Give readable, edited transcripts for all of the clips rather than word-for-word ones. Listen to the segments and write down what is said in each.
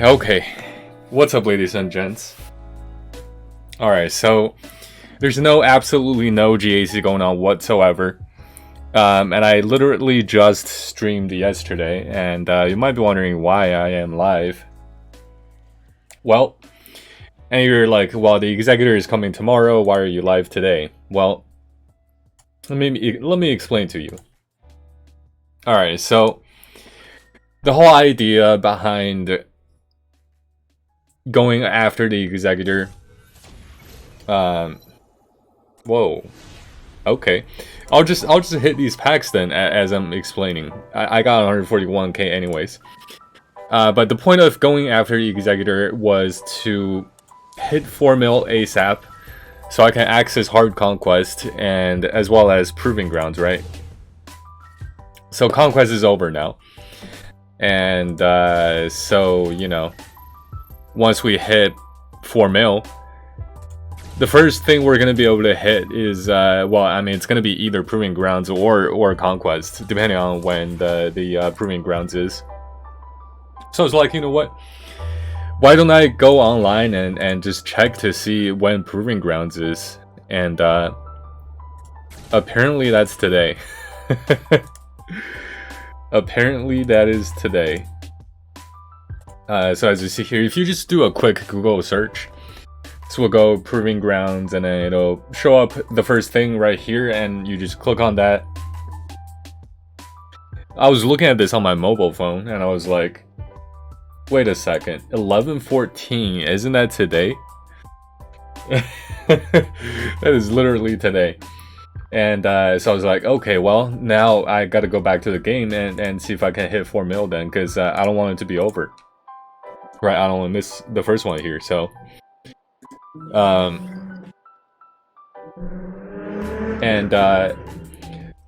Okay. What's up, ladies and gents? Alright, so there's absolutely no GAC going on whatsoever. And I literally just streamed yesterday, and you might be wondering why I am live. Well, and you're like, well, the executor is coming tomorrow, why are you live today? Well, let me explain to you. Alright, so the whole idea behind going after the executor, whoa, okay, I'll just hit these packs then as I'm explaining. I got 141k anyways, but the point of going after the executor was to hit 4 mil ASAP so I can access hard conquest and as well as proving grounds, right? So conquest is over now, and so you know, once we hit 4 mil, the first thing we're gonna be able to hit is well, I mean, it's gonna be either proving grounds or conquest, depending on when the proving grounds is. So it's like, you know what? Why don't I go online and just check to see when proving grounds is? And apparently that's today. Apparently that is today. So as you see here, if you just do a quick Google search, so we'll go proving grounds, and then it'll show up the first thing right here, and you just click on that. I was looking at this on my mobile phone, and I was like, wait a second, 11/14, isn't that today? That is literally today. And so I was like, okay, well, now I gotta go back to the game and see if I can hit 4 mil then, because I don't want it to be over. Right, I don't want to miss the first one here, so...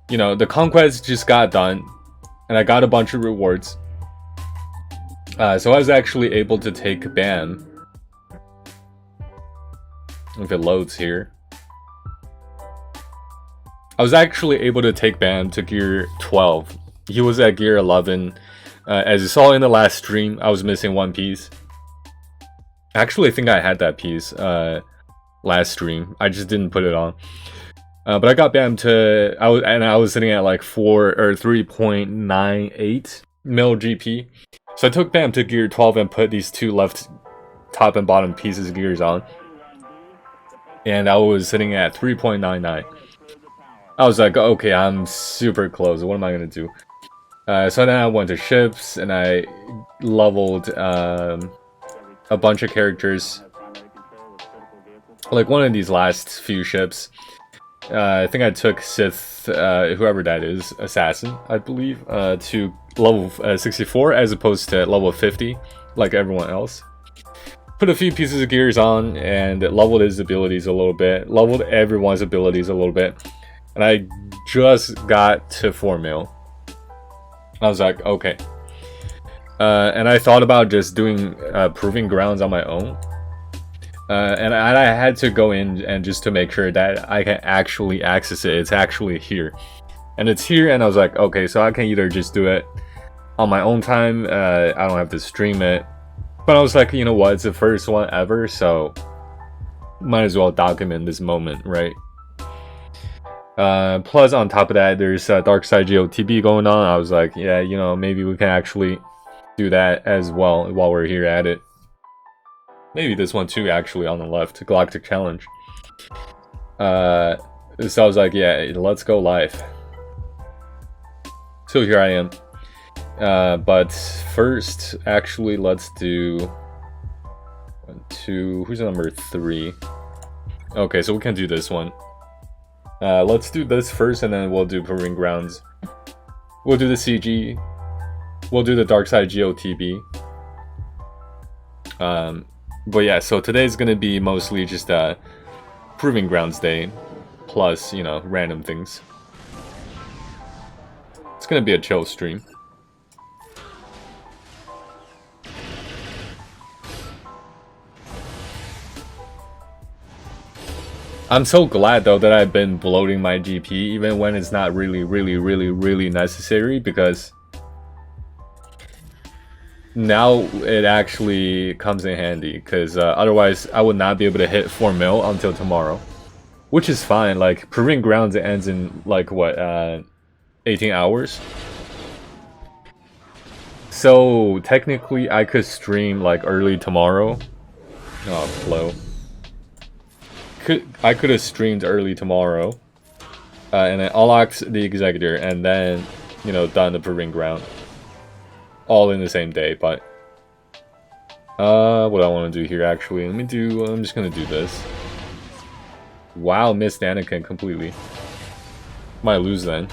you know, the conquest just got done, and I got a bunch of rewards. So I was actually able to take BAM. If it loads here. I was actually able to take BAM to gear 12. He was at gear 11. As you saw in the last stream, I was missing one piece. Actually, I think I had that piece last stream. I just didn't put it on. But I got BAM to... I was sitting at like 3.98 mil GP. So I took BAM to gear 12 and put these two left top and bottom pieces of gears on. And I was sitting at 3.99. I was like, okay, I'm super close. What am I going to do? So then I went to ships, and I leveled a bunch of characters. Like one of these last few ships. I think I took Sith, whoever that is, Assassin, I believe, to level 64 as opposed to level 50, like everyone else. Put a few pieces of gears on, and leveled his abilities a little bit. Leveled everyone's abilities a little bit. And I just got to 4 mil. I was like, okay. And I thought about just doing proving grounds on my own. And I had to go in and just to make sure that I can actually access it. It's actually here. And it's here, and I was like, okay, so I can either just do it on my own time. I don't have to stream it. But I was like, you know what? It's the first one ever, so might as well document this moment, right? Plus on top of that, there's SWGOH going on. I was like, yeah, you know, maybe we can actually do that as well while we're here at it. Maybe this one too, actually, on the left, Galactic Challenge. So I was like, yeah, let's go live. So here I am. But first, actually, let's do 1, 2, who's number 3? Okay, so we can do this one. Let's do this first, and then we'll do proving grounds. We'll do the CG. We'll do the Dark Side GOTB. But yeah, so today's gonna be mostly just proving grounds day, plus, you know, random things. It's gonna be a chill stream. I'm so glad though that I've been bloating my GP even when it's not really necessary, because now it actually comes in handy, because otherwise I would not be able to hit 4 mil until tomorrow. Which is fine, like, Proving Grounds ends in, like, what, 18 hours? So, technically, I could stream, like, early tomorrow. Oh, flow. I could have streamed early tomorrow. And then unlocked the Executor, and then, you know, done the Proving Ground. All in the same day, but... what I want to do here, actually. I'm just gonna do this. Wow, missed Anakin completely. Might lose then.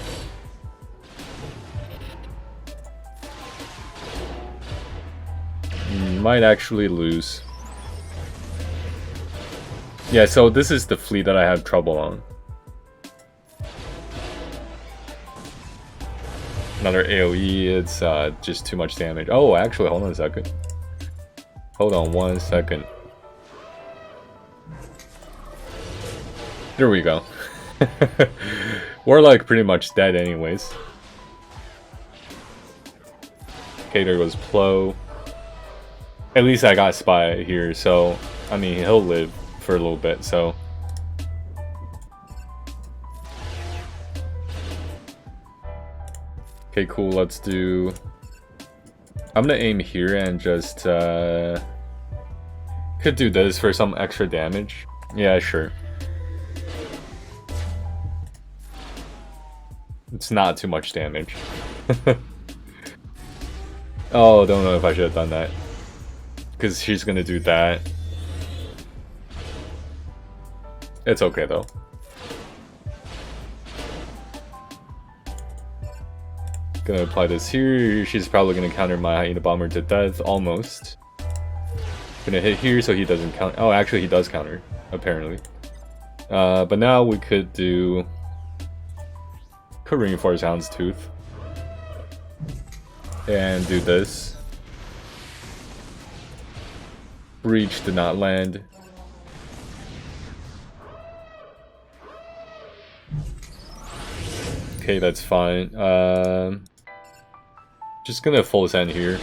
Might actually lose. Yeah, so this is the fleet that I have trouble on. Another AoE, it's just too much damage. Oh, actually, hold on a second. Hold on 1 second. There we go. We're like pretty much dead anyways. Okay, there goes Plo. At least I got Spy here, so I mean he'll live for a little bit, so. Okay, cool, let's do... I'm gonna aim here and just could do this for some extra damage. Yeah, sure. It's not too much damage. Oh, don't know if I should have done that. Because she's gonna do that. It's okay though. Gonna apply this here. She's probably gonna counter my Hyena Bomber to death, almost. Gonna hit here so he doesn't count. Oh, actually he does counter, apparently. But now we could do... Could reinforce Houndstooth. And do this. Breach did not land. Okay, that's fine. Just gonna full send here.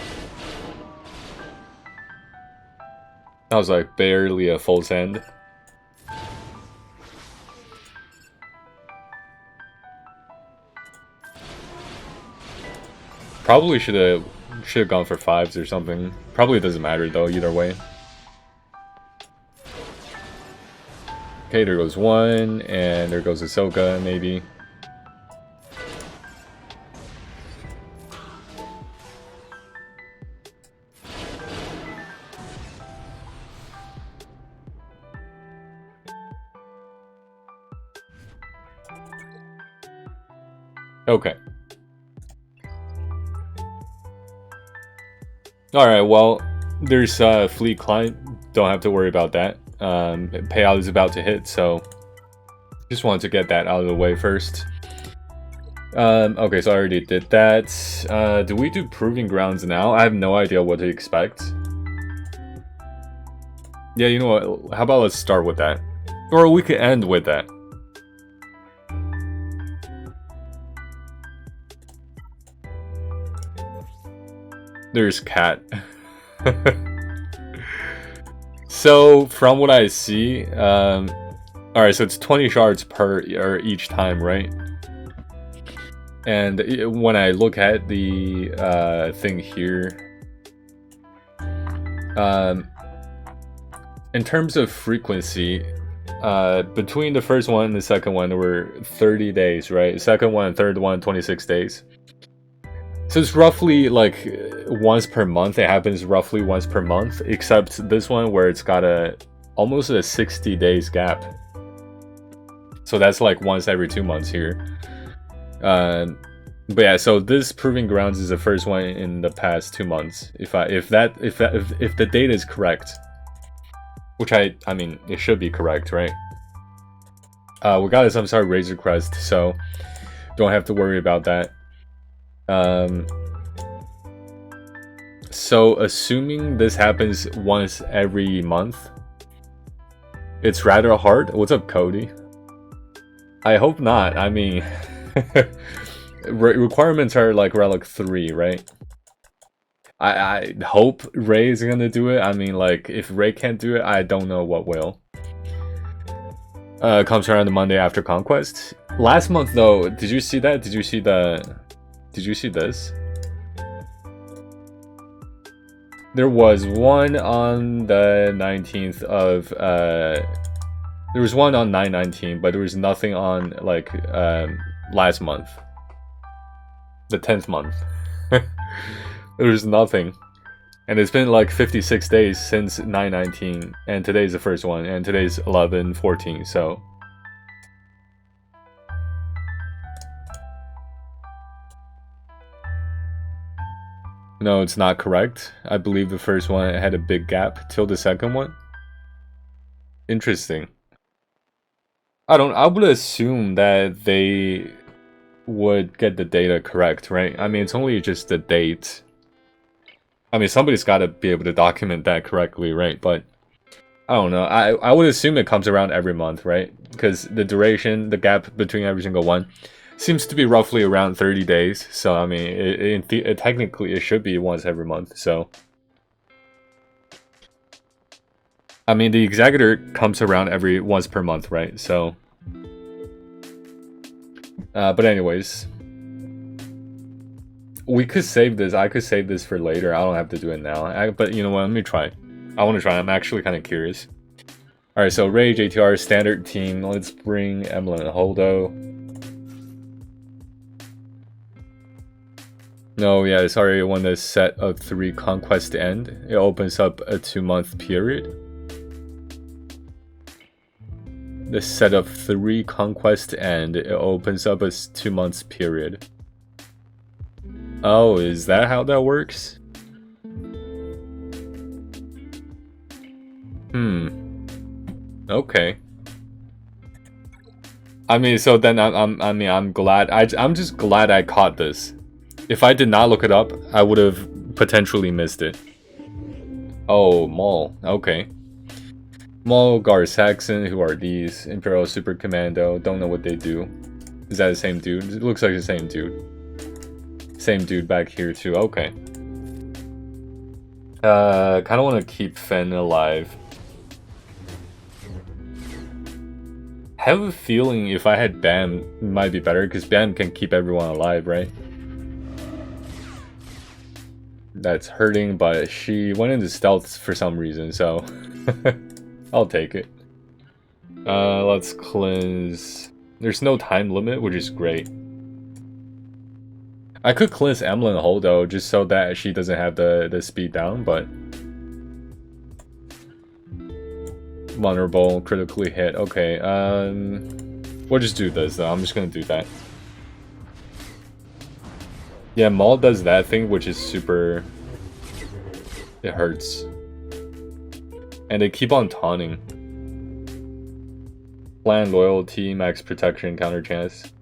That was like barely a full send. Probably should have gone for 5s or something. Probably doesn't matter though, either way. Okay, there goes 1, and there goes Ahsoka, maybe. Okay. Alright, well, there's Fleet Client. Don't have to worry about that. Payout is about to hit, so just wanted to get that out of the way first. Okay, so I already did that. Do we do Proving Grounds now? I have no idea what to expect. Yeah, you know what? How about let's start with that? Or we could end with that. There's Cat. So, from what I see, alright, so it's 20 shards per or each time, right? And when I look at the thing here, in terms of frequency, between the first one and the second one, there were 30 days, right? The second one and third one, 26 days. So it's roughly like once per month. It happens roughly once per month, except this one where it's got almost a 60 days gap. So that's like once every 2 months here. But yeah, so this Proving Grounds is the first one in the past 2 months. If the data is correct, which I mean it should be correct, right? We got a Samsara Razor Crest, so don't have to worry about that. So assuming this happens once every month, it's rather hard. What's up, Cody? I hope not. I mean, requirements are like Relic 3, right? I hope Ray is gonna do it. I mean, like, if Ray can't do it, I don't know what will. Comes around the Monday after Conquest. Last month, though, did you see that? Did you see this? There was one on the 19th of, there was one on 9/19, but there was nothing on, like, last month. The 10th month. There was nothing. And it's been like 56 days since 9/19, and today's the first one, and today's 11/14, so... No, it's not correct. I believe the first one had a big gap till the second one. Interesting. I would assume that they would get the data correct, right? I mean, it's only just the date. I mean, somebody's got to be able to document that correctly, right? But I don't know. I would assume it comes around every month, right? Because the duration, the gap between every single one, seems to be roughly around 30 days. So, I mean, technically, it should be once every month. So, I mean, the Executor comes around every once per month, right? So, but anyways, we could save this. I could save this for later. I don't have to do it now. But you know what? Let me try. I want to try. I'm actually kind of curious. All right, so Rage, ATR, standard team. Let's bring Emlyn and Holdo. No, yeah, sorry. When the set of 3 conquest end, it opens up a 2-month period. The set of 3 conquest end, it opens up a 2-month period. Oh, is that how that works? Okay. I mean, so then I'm glad. I'm just glad I caught this. If I did not look it up, I would have potentially missed it. Oh, Maul. Okay. Maul, Gar Saxon. Who are these? Imperial Super Commando. Don't know what they do. Is that the same dude? It looks like the same dude. Same dude back here too. Okay. Kind of want to keep Fen alive. Have a feeling if I had Bam, it might be better because Bam can keep everyone alive, right? That's hurting, but she went into stealth for some reason, so I'll take it. Let's cleanse. There's no time limit, which is great. I could cleanse Emlyn Holdo just so that she doesn't have the speed down, but vulnerable, critically hit. Okay, we'll just do this though. I'm just gonna do that. Yeah, Maul does that thing, which is super... It hurts. And they keep on taunting. Plan loyalty, max protection, counter chance.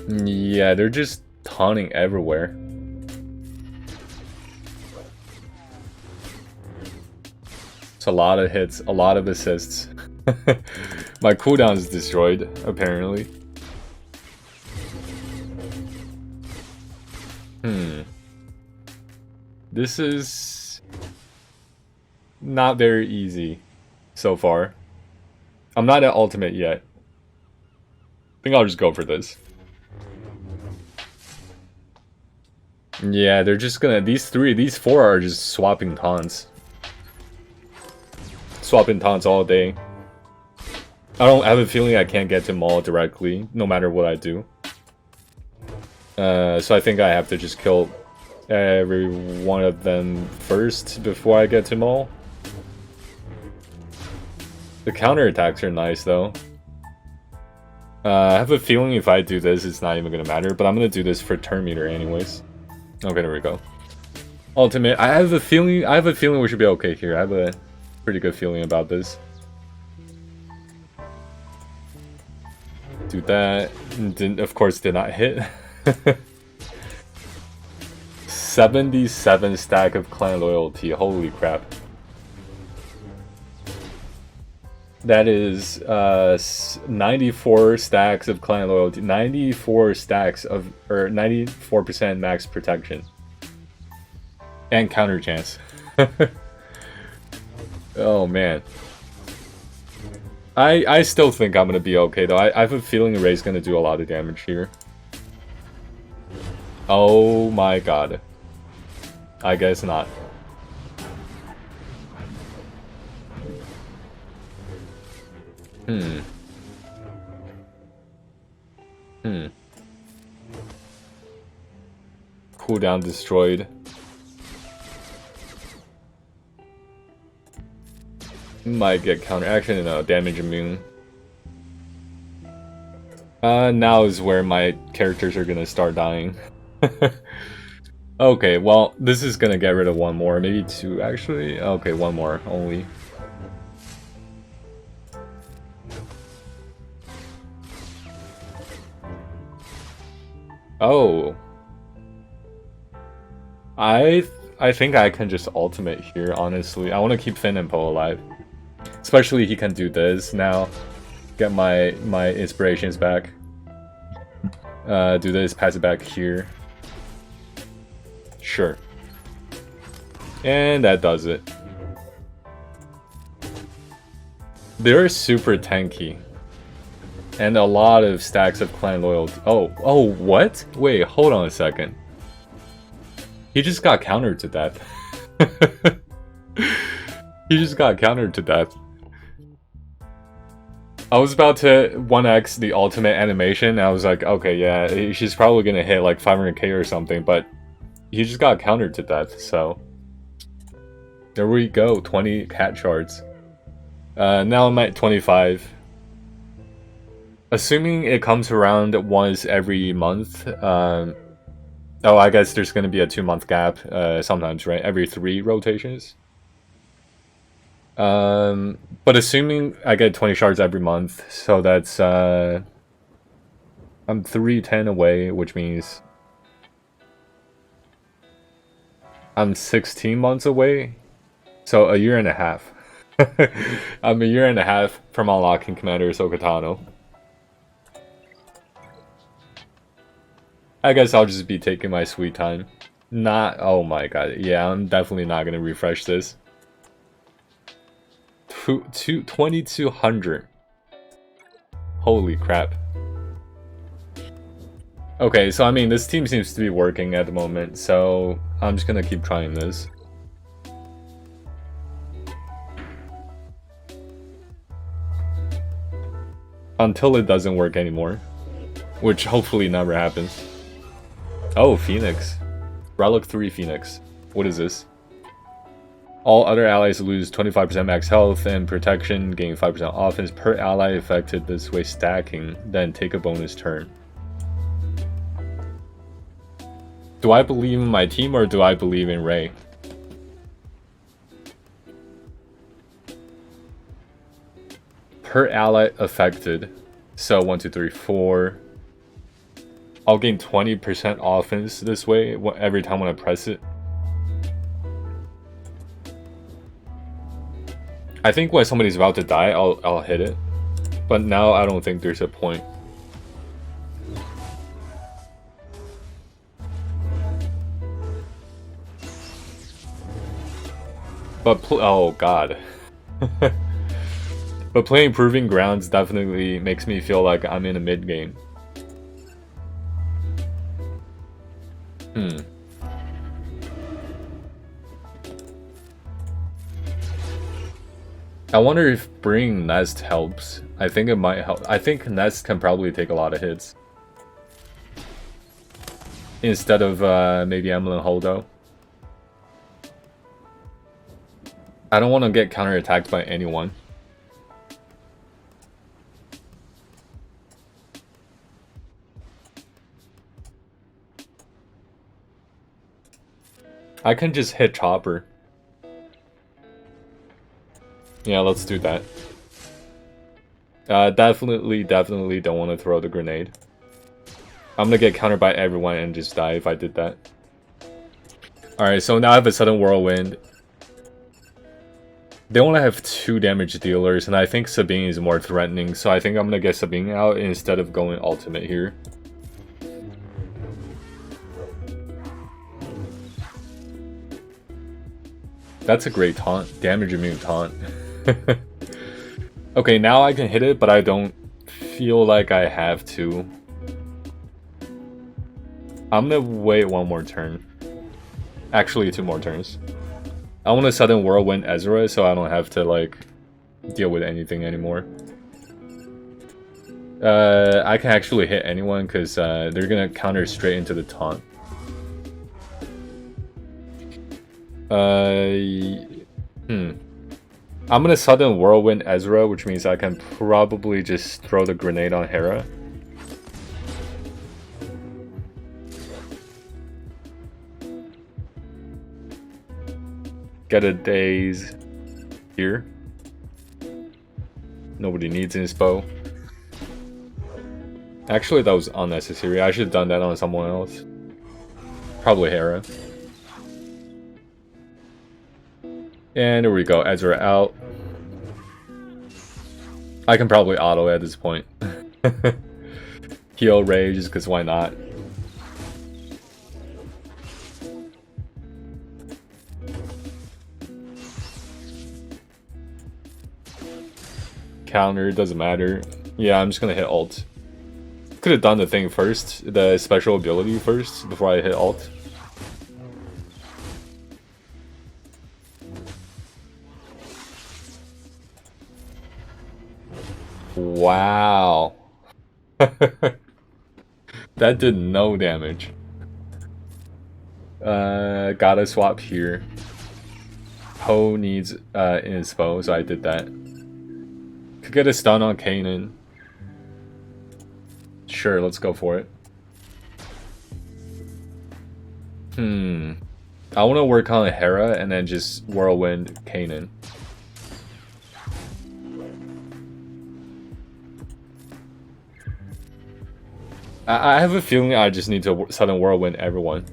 Yeah, they're just taunting everywhere. It's a lot of hits, a lot of assists. My cooldown is destroyed, apparently. This is not very easy so far. I'm not at ultimate yet. I think I'll just go for this. Yeah, they're just gonna... These 4 are just swapping taunts. Swapping taunts all day. I don't have a feeling I can't get to Maul directly, no matter what I do. So I think I have to just kill every one of them first before I get to Maul. The counterattacks are nice, though. I have a feeling if I do this, it's not even gonna matter, but I'm gonna do this for turn meter anyways. Okay, there we go. Ultimate. I have a feeling we should be okay here. I have a pretty good feeling about this. Do that. Of course, did not hit. 77 stack of clan loyalty. Holy crap. That is 94 stacks of client loyalty, 94 stacks of, or 94% max protection, and counter chance. Oh man, I still think I'm gonna be okay though. I have a feeling Ray's gonna do a lot of damage here. Oh my god, I guess not. Cooldown destroyed. Might get counter action, no, damage immune. Now is where my characters are gonna start dying. Okay, well, this is gonna get rid of one more, maybe two actually. Okay, one more only. Oh. I think I can just ultimate here, honestly. I want to keep Finn and Poe alive. Especially he can do this now. Get my inspirations back. Do this, pass it back here. Sure. And that does it. They're super tanky. And a lot of stacks of clan loyalty. Oh, what? Wait, hold on a second. He just got countered to death. He just got countered to death. I was about to 1x the ultimate animation. I was like, okay, yeah, she's probably gonna hit like 500k or something, but he just got countered to death, so. There we go, 20 cat shards. Now I'm at 25. Assuming it comes around once every month. Oh, I guess there's gonna be a 2-month gap sometimes, right? Every 3 rotations. But assuming I get 20 shards every month, so that's I'm 310 away, which means I'm 16 months away, so a year and a half. I'm a year and a half from unlocking Commander Ahsoka Tano. I guess I'll just be taking my sweet time. Oh my god, yeah, I'm definitely not gonna refresh this. 2200. Holy crap. Okay, so I mean, this team seems to be working at the moment, so I'm just gonna keep trying this. Until it doesn't work anymore. Which hopefully never happens. Oh, Phoenix. Relic 3 Phoenix. What is this? All other allies lose 25% max health and protection, gain 5% offense per ally affected this way stacking, then take a bonus turn. Do I believe in my team or do I believe in Rey? Per ally affected. So 1, 2, 3, 4. I'll gain 20% offense this way every time when I press it. I think when somebody's about to die, I'll hit it. But now I don't think there's a point. But oh god. But playing Proving Grounds definitely makes me feel like I'm in a mid game. I wonder if bringing Nest helps. I think it might help. I think Nest can probably take a lot of hits. Instead of maybe Emlyn Holdo. I don't want to get counterattacked by anyone. I can just hit Chopper. Yeah, let's do that. Definitely don't want to throw the grenade. I'm gonna get countered by everyone and just die if I did that. Alright, so now I have a sudden whirlwind. They only have 2 damage dealers, and I think Sabine is more threatening, so I think I'm gonna get Sabine out instead of going ultimate here. That's a great taunt. Damage immune taunt. Okay, now I can hit it, but I don't feel like I have to. I'm gonna wait 1 more turn. Actually, 2 more turns. I want to sudden whirlwind Ezra so I don't have to like deal with anything anymore. I can actually hit anyone because they're gonna counter straight into the taunt. I'm gonna sudden whirlwind Ezra, which means I can probably just throw the grenade on Hera. Get a daze here. Nobody needs inspo. Actually, that was unnecessary. I should have done that on someone else. Probably Hera. And there we go, Ezra out. I can probably auto at this point. Heal Rage, just because why not? Counter, doesn't matter. Yeah, I'm just gonna hit ult. Could have done the thing first, the special ability first, before I hit ult. Wow. That did no damage. Gotta swap here. Poe needs inspo, so I did that. Could get a stun on Kanan. Sure, let's go for it. I want to work on Hera and then just whirlwind Kanan. I have a feeling I just need to sudden whirlwind everyone.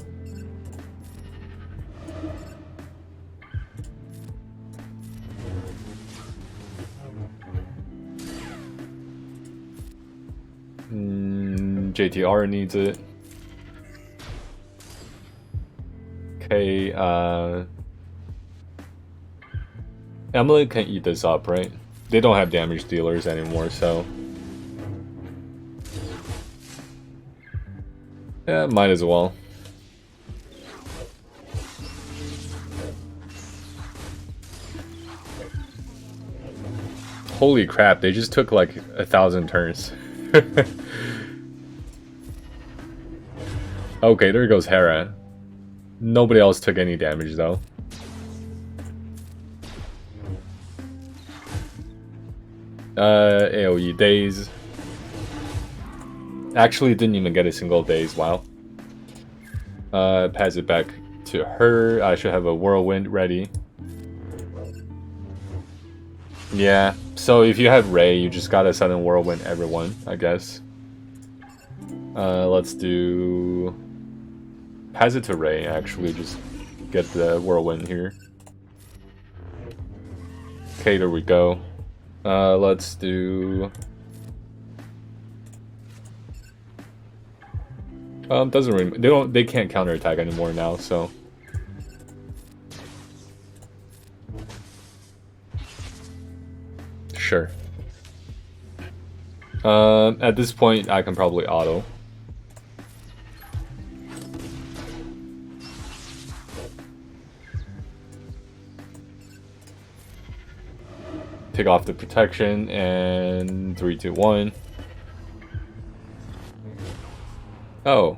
JTR needs it. Okay, Emily can eat this up, right? They don't have damage dealers anymore, so... yeah, might as well. Holy crap, they just took like 1,000 turns. Okay, there goes Hera. Nobody else took any damage though. AoE daze. Actually didn't even get a single daze, wow. Pass it back to her. I should have a whirlwind ready. Yeah, so if you have Rey, you just gotta sudden whirlwind everyone, I guess. Let's do... pass it to Rey, actually, just get the whirlwind here. Okay, there we go. Let's do... doesn't really... they can't counterattack anymore now, so... Sure. At this point, I can probably auto. Take off the protection, and 3, 2, 1. Oh.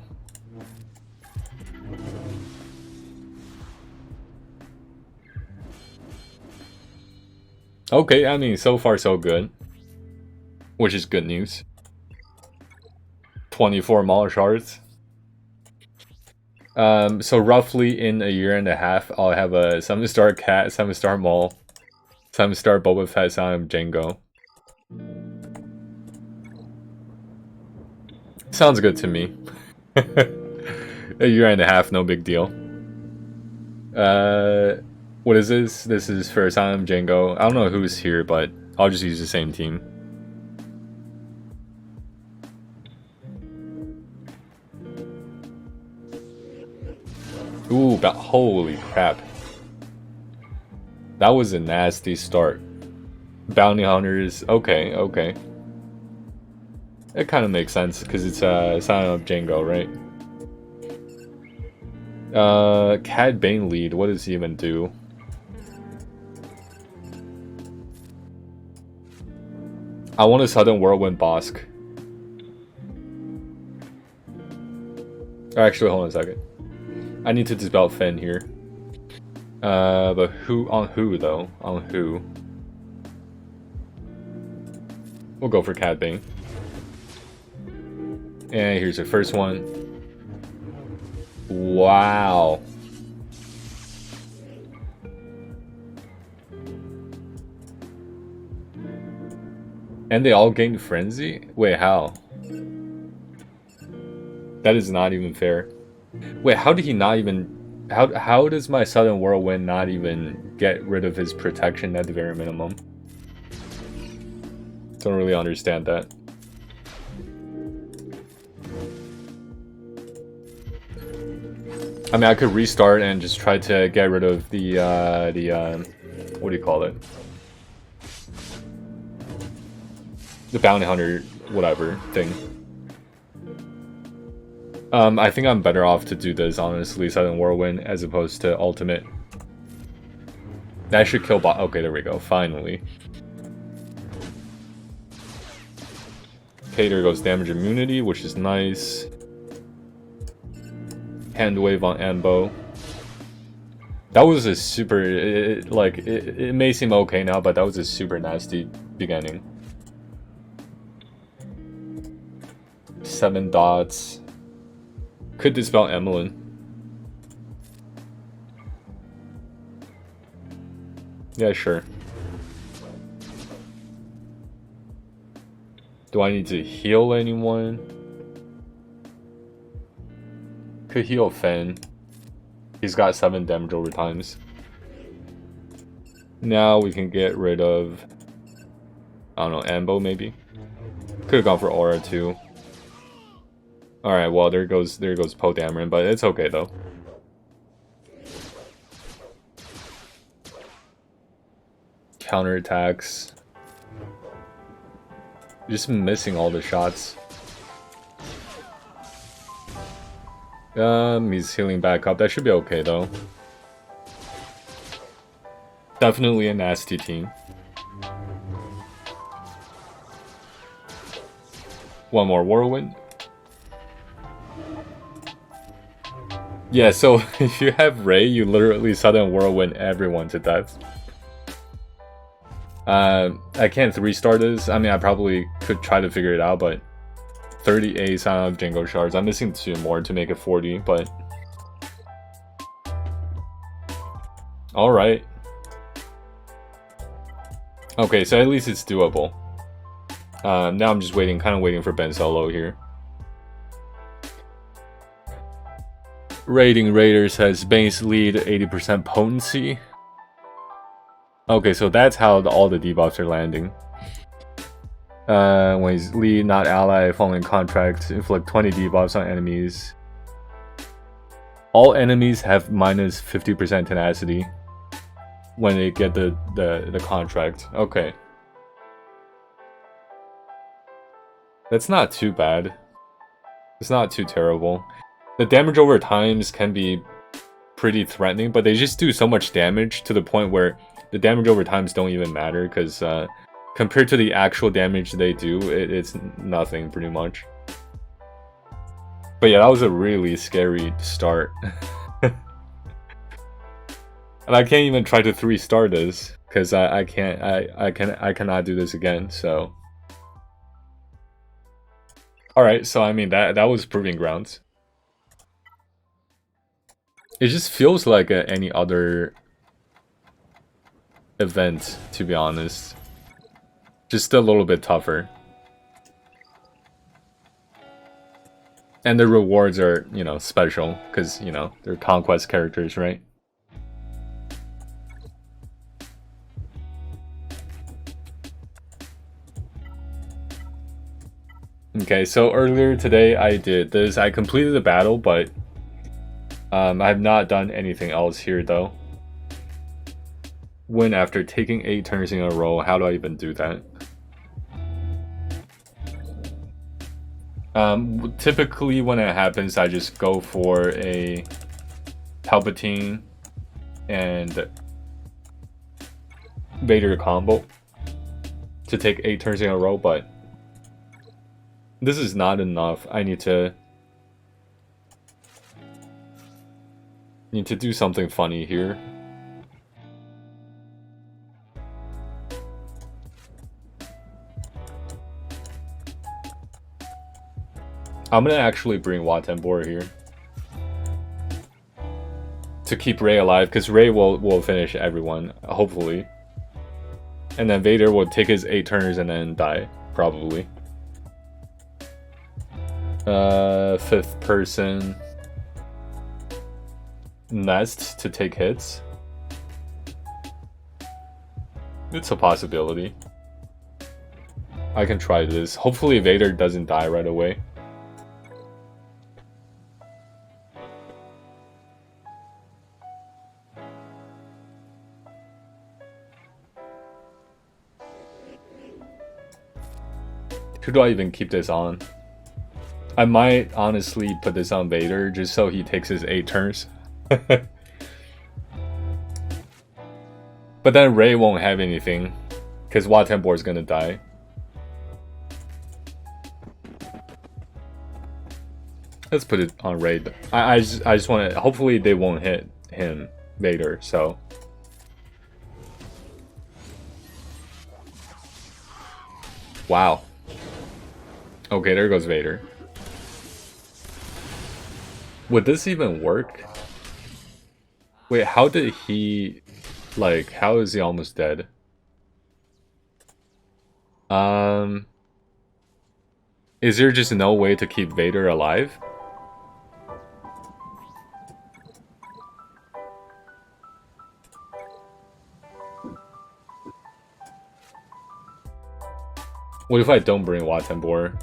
Okay, I mean, so far so good. Which is good news. 24 Maul shards. So roughly in a year and a half, I'll have a 7-star Cat, 7-star Maul, 7-star Boba Fett, Sound Jango. Sounds good to me. A year and a half, no big deal. What is this? This is for Silent Django. I don't know who's here, but I'll just use the same team. Ooh, but holy crap. That was a nasty start. Bounty Hunters, okay, okay. It kind of makes sense, because it's Silent Django, right? Cad Bane lead, what does he even do? I want a Sudden Whirlwind Bosk. Actually, hold on a second. I need to dispel Finn here. But who, on who though? On who? We'll go for Cad Bane. And here's the first one. Wow. And they all gained Frenzy? Wait, how? That is not even fair. Wait, how did he not even... How does my Sudden Whirlwind not even get rid of his protection at the very minimum? Don't really understand that. I mean, I could restart and just try to get rid of the what do you call it? The Bounty Hunter, whatever, thing. I think I'm better off to do this, honestly, Sudden Whirlwind, as opposed to Ultimate. That should kill bot. Okay, there we go, finally. Okay, there goes damage immunity, which is nice. Hand wave on Ambo. That was a super, it may seem okay now, but that was a super nasty beginning. 7 dots. Could dispel Emmeline. Yeah, sure. Do I need to heal anyone? Could heal Finn. He's got 7 damage over times. Now we can get rid of... I don't know, Ambo maybe? Could have gone for Aura too. Alright, well there goes Poe Dameron, but it's okay though. Counterattacks. Just missing all the shots. He's healing back up. That should be okay though. Definitely a nasty team. One more Whirlwind. Yeah, so if you have Ray, you literally Sudden Whirlwind everyone to death. I can't restart this. I mean, I probably could try to figure it out, but 38 Silent Django shards. I'm missing 2 more to make it 40, but... Alright. Okay, so at least it's doable. Now I'm just waiting, kind of waiting for Ben Solo here. Raiding Raiders has base lead 80% potency. Okay, so that's how all the debuffs are landing. When he's lead, not ally, following contract, inflict 20 debuffs on enemies. All enemies have minus 50% tenacity when they get the contract. Okay. That's not too bad. It's not too terrible. The damage over times can be pretty threatening, but they just do so much damage to the point where the damage over times don't even matter, because compared to the actual damage they do, it's nothing pretty much. But yeah, that was a really scary start. And I can't even try to 3-star this, because I cannot do this again, so. Alright, so I mean that was proving grounds. It just feels like any other event, to be honest. Just a little bit tougher. And the rewards are, you know, special, because, you know, they're conquest characters, right? Okay, so earlier today I did this. I completed the battle, but I have not done anything else here though. Win after taking 8 turns in a row. How do I even do that? Typically when it happens, I just go for a Palpatine and Vader combo to take 8 turns in a row, but this is not enough. I need to do something funny here. I'm gonna actually bring Wattenbor here to keep Rey alive, because Rey will finish everyone, hopefully. And then Vader will take his 8 turns and then die, probably. 5th person. Nest to take hits. It's a possibility. I can try this. Hopefully Vader doesn't die right away. Who do I even keep this on? I might honestly put this on Vader just so he takes his 8 turns. But then Rey won't have anything because Wattenbor is gonna die. Let's put it on Rey. I just want to. Hopefully they won't hit him, Vader. So. Wow. Okay, there goes Vader. Would this even work? Wait, how did he... Like, how is he almost dead? Is there just no way to keep Vader alive? What if I don't bring Wattenbor?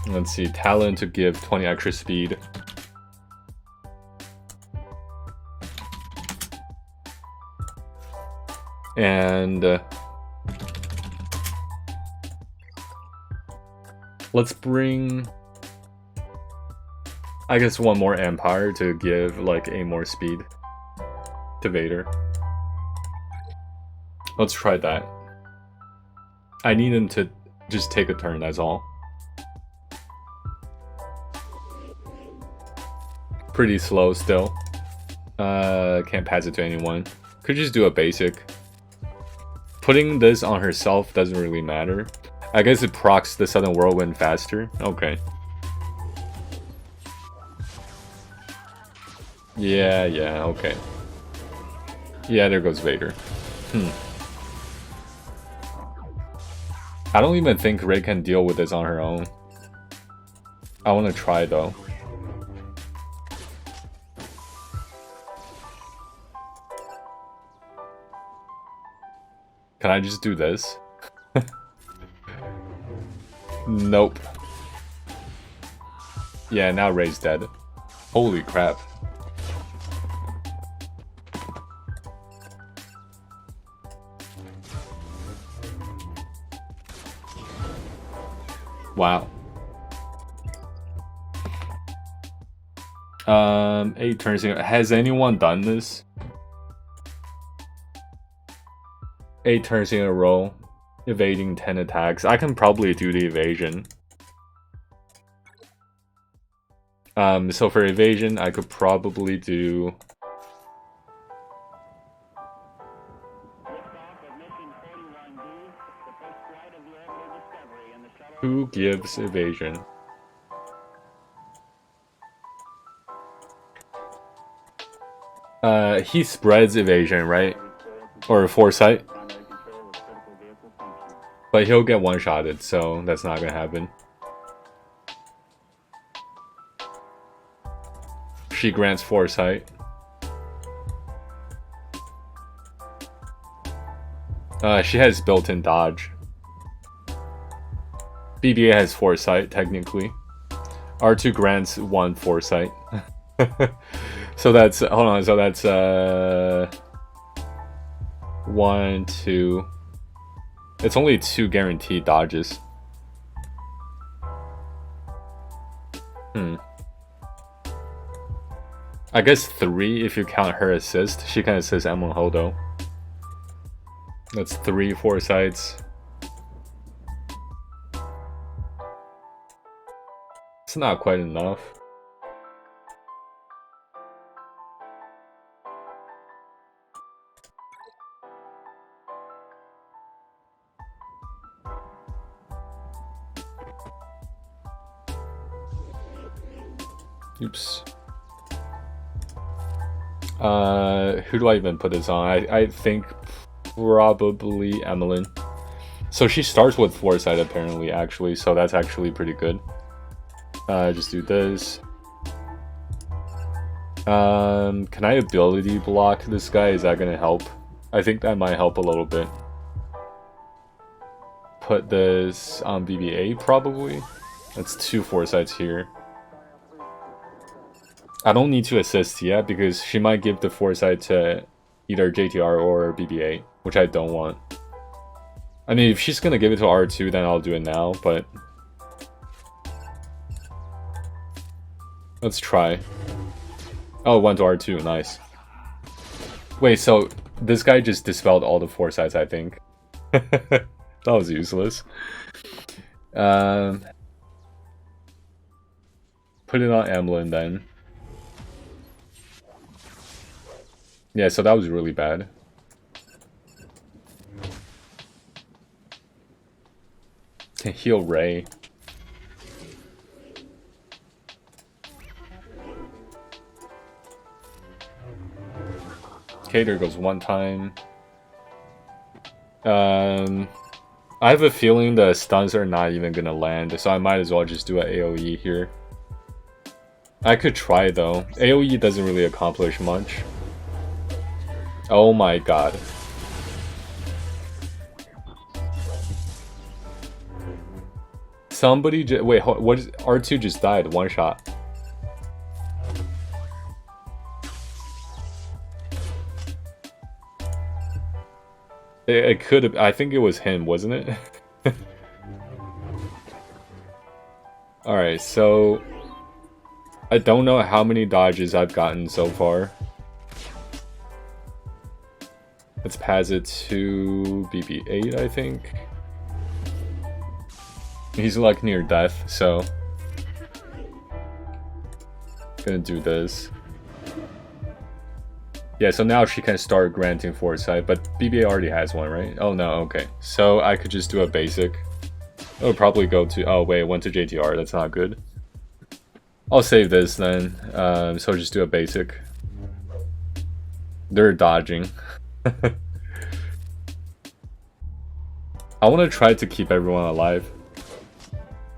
Let's see, talent to give 20 extra speed. And let's bring, I guess, one more Empire to give like 8 more speed to Vader. Let's try that. I need him to just take a turn, that's all. Pretty slow still. Can't pass it to anyone. Could just do a basic. Putting this on herself doesn't really matter. I guess it procs the Southern Whirlwind faster. Okay. Yeah, okay. Yeah, there goes Vader. I don't even think Rey can deal with this on her own. I want to try though. Can I just do this? Nope. Yeah, now Rey's dead. Holy crap. Wow. 8 turns in. Has anyone done this? 8 turns in a row, evading 10 attacks. I can probably do the evasion. So for evasion, I could probably do... Who gives evasion? He spreads evasion, right? Or foresight? But he'll get one-shotted, so that's not gonna happen. She grants foresight. She has built-in dodge. BBA has foresight, technically. R2 grants 1 foresight. So that's, hold on, so that's 1, 2. It's only 2 guaranteed dodges. I guess 3 if you count her assist. She can assist Emlyn Hodo. That's 3 foresights. It's not quite enough. Oops. Who do I even put this on? I think probably Emlyn. So she starts with foresight apparently, actually, so that's actually pretty good. Just do this. Can I ability block this guy? Is that gonna help? I think that might help a little bit. Put this on BB-8 probably. That's 2 foresights here. I don't need to assist yet because she might give the foresight to either JTR or BB-8, which I don't want. I mean, if she's gonna give it to R2, then I'll do it now, but let's try. Oh, it went to R2, nice. Wait, so this guy just dispelled all the foresights, I think. That was useless. Put it on Emlyn then. Yeah, so that was really bad. Can heal Ray. Okay, there goes 1 time. I have a feeling the stuns are not even gonna land, so I might as well just do an AoE here. I could try though. AoE doesn't really accomplish much. Oh my god. Somebody just wait. What is R2 just died? 1 shot. It could have. I think it was him, wasn't it? All right, so I don't know how many dodges I've gotten so far. Let's pass it to BB-8, I think. He's like near death, so gonna do this. Yeah, so now she can start granting foresight, but BB-8 already has one, right? Oh no, okay. So I could just do a basic. It'll probably go to, oh wait, it went to JTR, that's not good. I'll save this then, so just do a basic. They're dodging. I want to try to keep everyone alive.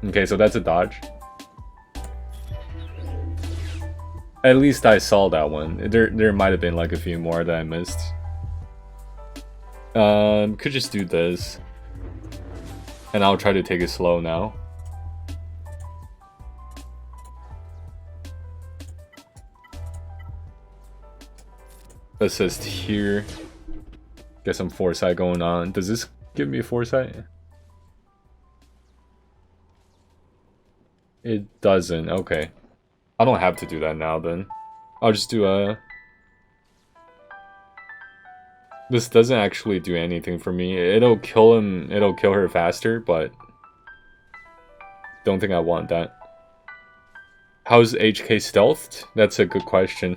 Okay, so that's a dodge. At least I saw that one. There might have been like a few more that I missed. Could just do this. And I'll try to take it slow now. Assist here. Get some foresight going on. Does this give me a foresight? It doesn't. Okay. I don't have to do that now then. I'll just do a... This doesn't actually do anything for me. It'll kill him. It'll kill her faster, but... Don't think I want that. How's HK stealthed? That's a good question.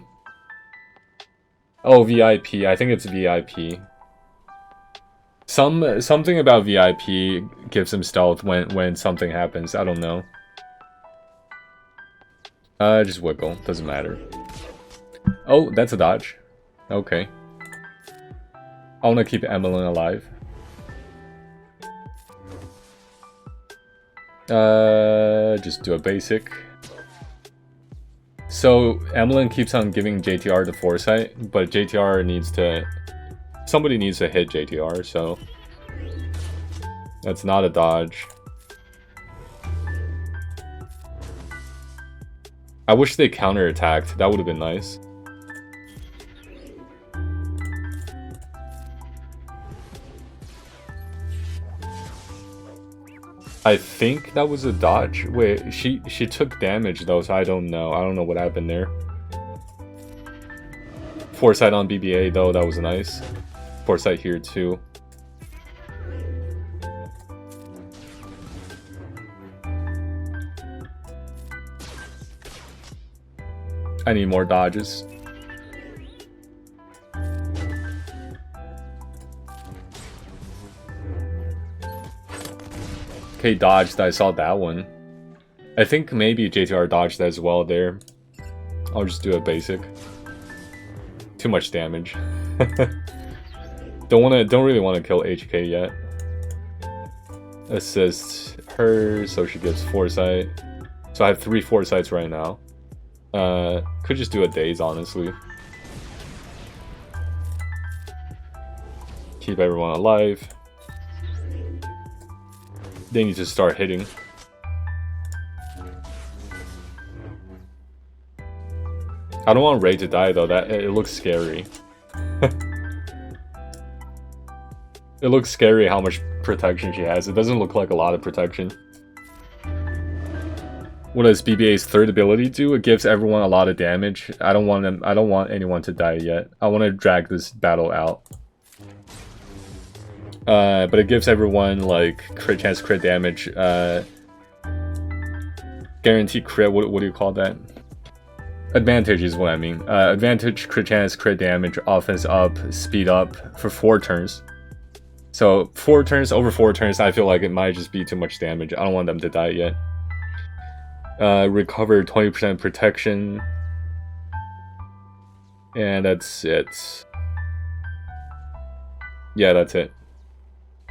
Oh, VIP. I think it's VIP. Something about VIP gives him stealth when something happens. I don't know. Just wiggle. Doesn't matter. Oh, that's a dodge. Okay. I want to keep Emlyn alive. Just do a basic. So Emlyn keeps on giving JTR the foresight, but JTR needs to... Somebody needs to hit JTR, so... That's not a dodge. I wish they counter-attacked. That would have been nice. I think that was a dodge. Wait, she took damage though, so I don't know. I don't know what happened there. Foresight on BBA though, that was nice. Foresight here too. I need more dodges. Okay, dodged. I saw that one. I think maybe JTR dodged as well there. I'll just do a basic. Too much damage. Don't really want to kill HK yet. Assist her, so she gets foresight. So I have 3 foresights right now. Could just do a daze, honestly. Keep everyone alive. They need to start hitting. I don't want Ray to die though. That it looks scary. It looks scary how much protection she has. It doesn't look like a lot of protection. What does BBA's third ability do? It gives everyone a lot of damage. I don't want anyone to die yet. I want to drag this battle out. But it gives everyone like crit damage. Guaranteed crit. What do you call that? Advantage is what I mean. Advantage, crit chance, crit damage, offense up, speed up for 4 turns. So 4 turns, over 4 turns, I feel like it might just be too much damage. I don't want them to die yet. Recover 20% protection. And that's it. Yeah, that's it.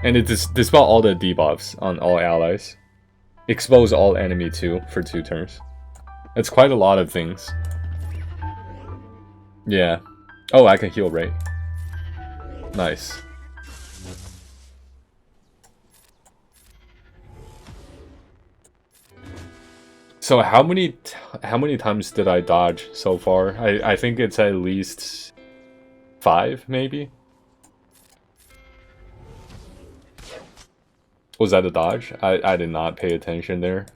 And it dispel all the debuffs on all allies. Expose all enemy too for 2 turns. That's quite a lot of things. Yeah. Oh, I can heal Ray. Nice. So how many times did I dodge so far? I think it's at least 5, maybe. Was that a dodge? I did not pay attention there.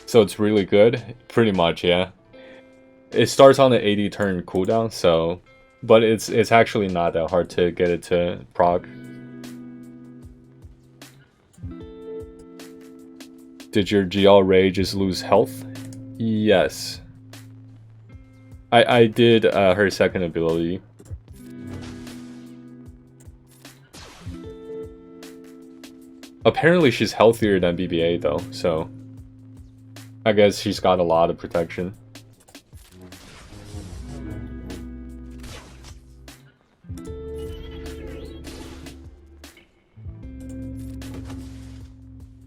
So it's really good? Pretty much, yeah. It starts on the 80 turn cooldown, so... But it's actually not that hard to get it to proc. Did your GL Ray just lose health? Yes. I did her second ability. Apparently she's healthier than BBA though, so... I guess she's got a lot of protection.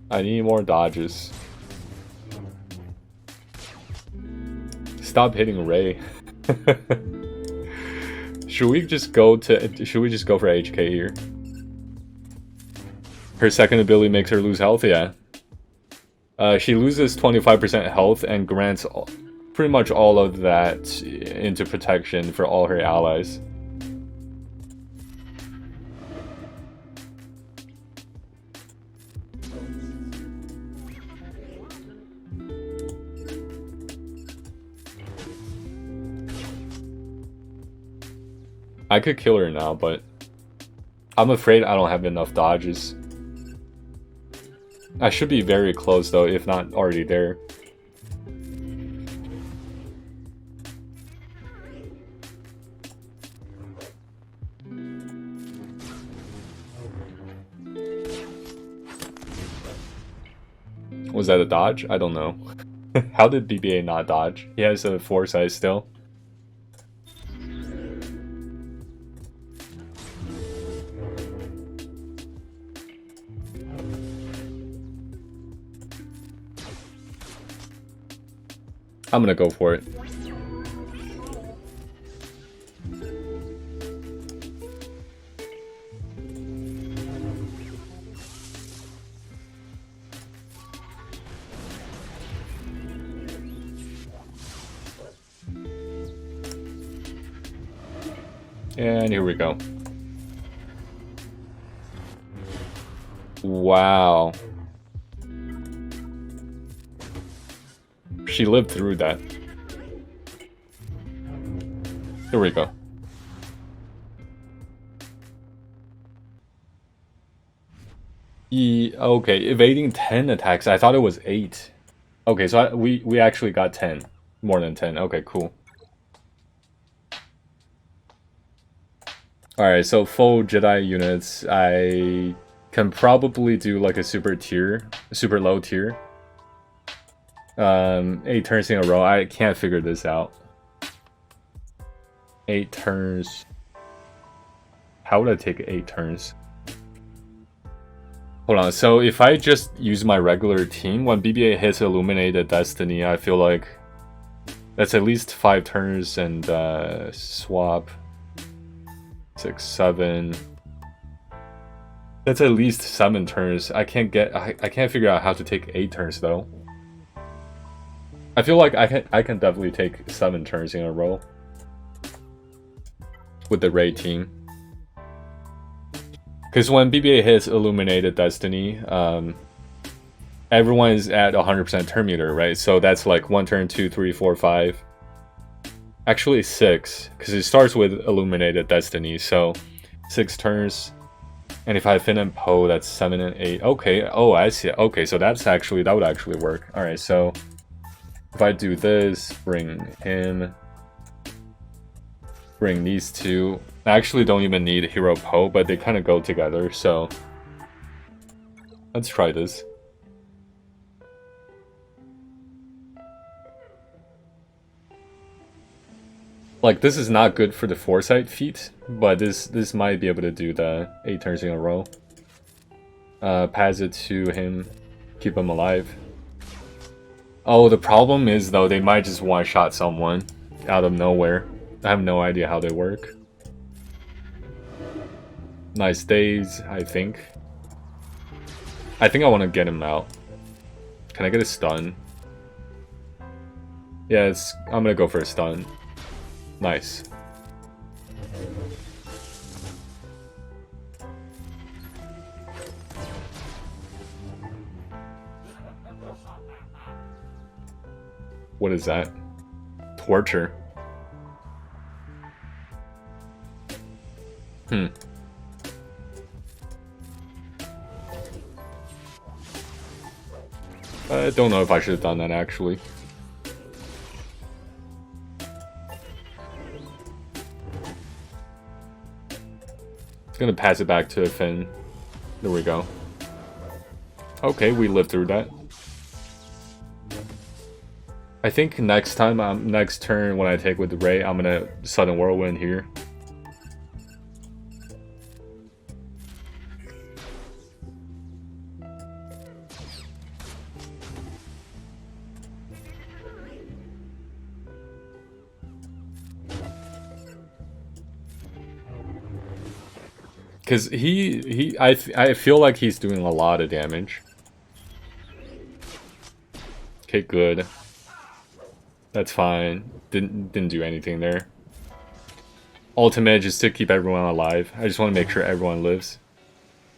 I need more dodges. Stop hitting Ray. Should we just go for HK here? Her second ability makes her lose health, yeah. She loses 25% health and grants pretty much all of that into protection for all her allies. I could kill her now, but I'm afraid I don't have enough dodges. I should be very close though, if not already there. Was that a dodge? I don't know. How did BBA not dodge? He has a foresight still. I'm gonna go for it. And here we go. Wow. She lived through that. Here we go. Okay, evading 10 attacks. I thought it was 8. Okay, so we actually got 10. More than 10. Okay, cool. Alright, so full Jedi units, I can probably do like a super low tier. 8 turns in a row. I can't figure this out. 8 turns. How would I take 8 turns? Hold on, so if I just use my regular team, when BB-8 hits Illuminated Destiny, I feel like that's at least 5 turns and swap 6, 7. That's at least 7 turns. I can't figure out how to take 8 turns though. I feel like I can definitely take 7 turns in a row with the raid team. Because when BB-8 hits Illuminated Destiny, everyone is at 100% turn meter, right? So that's like 1 turn, 2, 3, 4, 5. Actually 6, because it starts with Illuminated Destiny, so 6 turns. And if I Finn and Poe, that's 7 and 8. Okay, oh, I see. Okay, so that would actually work. Alright, so if I do this, bring him, bring these two. I actually don't even need Hero Poe, but they kind of go together, so let's try this. Like, this is not good for the Foresight feat, but this might be able to do the 8 turns in a row. Pass it to him, keep him alive. Oh, the problem is, though, they might just one-shot someone out of nowhere. I have no idea how they work. Nice days, I think. I think I want to get him out. Can I get a stun? Yeah, I'm gonna go for a stun. Nice. What is that? Torture. I don't know if I should have done that, actually. It's gonna pass it back to Finn. There we go. Okay, we lived through that. I think next time, next turn when I take with the Rey, I'm gonna Sudden Whirlwind here. Because I feel like he's doing a lot of damage. Okay, good. That's fine. Didn't do anything there. Ultimate just to keep everyone alive. I just want to make sure everyone lives.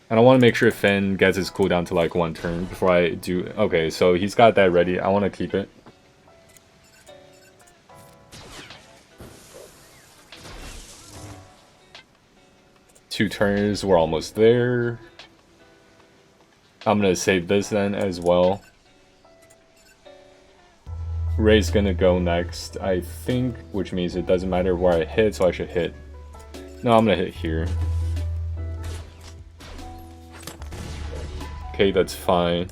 And I want to make sure Finn gets his cooldown to like 1 turn before I do... Okay, so he's got that ready. I want to keep it. Two turns, we're almost there. I'm gonna save this then as well. Rey's gonna go next, I think, which means it doesn't matter where I hit, so I should hit. No, I'm gonna hit here. Okay, that's fine.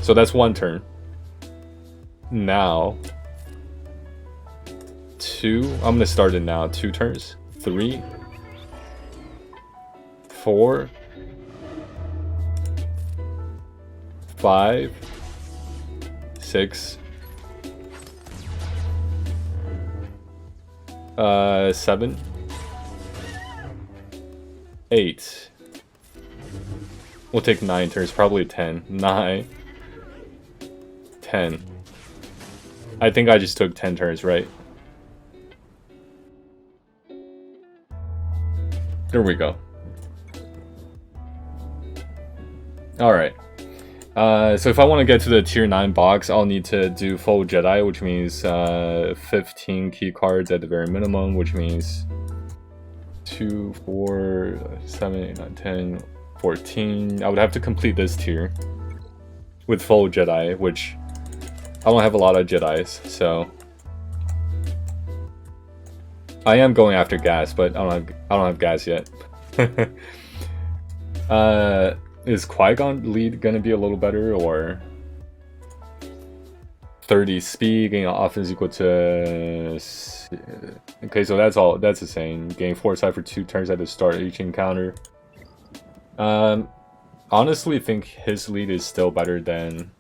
So that's 1 turn. Now, 2. I'm gonna start it now. 2 turns. 3. 4. 5. 6. 7. 8. We'll take 9 turns, probably 10. 9. 10. I think I just took 10 turns, right? There we go. Alright. So if I want to get to the tier 9 box, I'll need to do full Jedi, which means 15 key cards at the very minimum, which means 2, 4, 7, 8, 9, 10, 14. I would have to complete this tier with full Jedi, which I don't have a lot of Jedis, so I am going after gas, but I don't have gas yet. Is Qui-Gon lead gonna be a little better, or 30 speed, gain offense equal to... Okay, so that's the same. Gain foresight for 2 turns at the start of each encounter. Honestly think his lead is still better than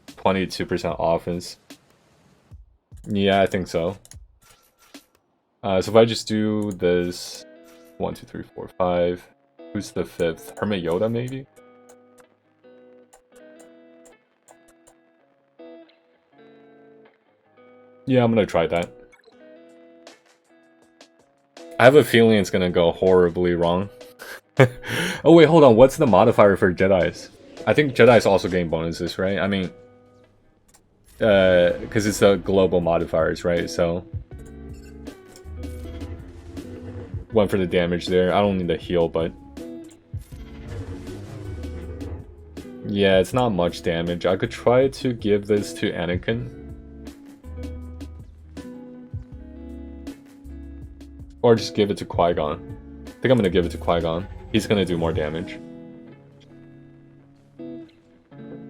22% offense. Yeah, I think so. So if I just do this 1, 2, 3, 4, 5. Who's the 5th? Hermit Yoda, maybe? Yeah, I'm gonna try that. I have a feeling it's gonna go horribly wrong. Oh wait, hold on. What's the modifier for Jedis? I think Jedis also gain bonuses, right? I mean, because it's the global modifiers, right? So 1 for the damage there. I don't need the heal, but yeah, it's not much damage. I could try to give this to Anakin. Or just give it to Qui-Gon. I think I'm gonna give it to Qui-Gon. He's gonna do more damage.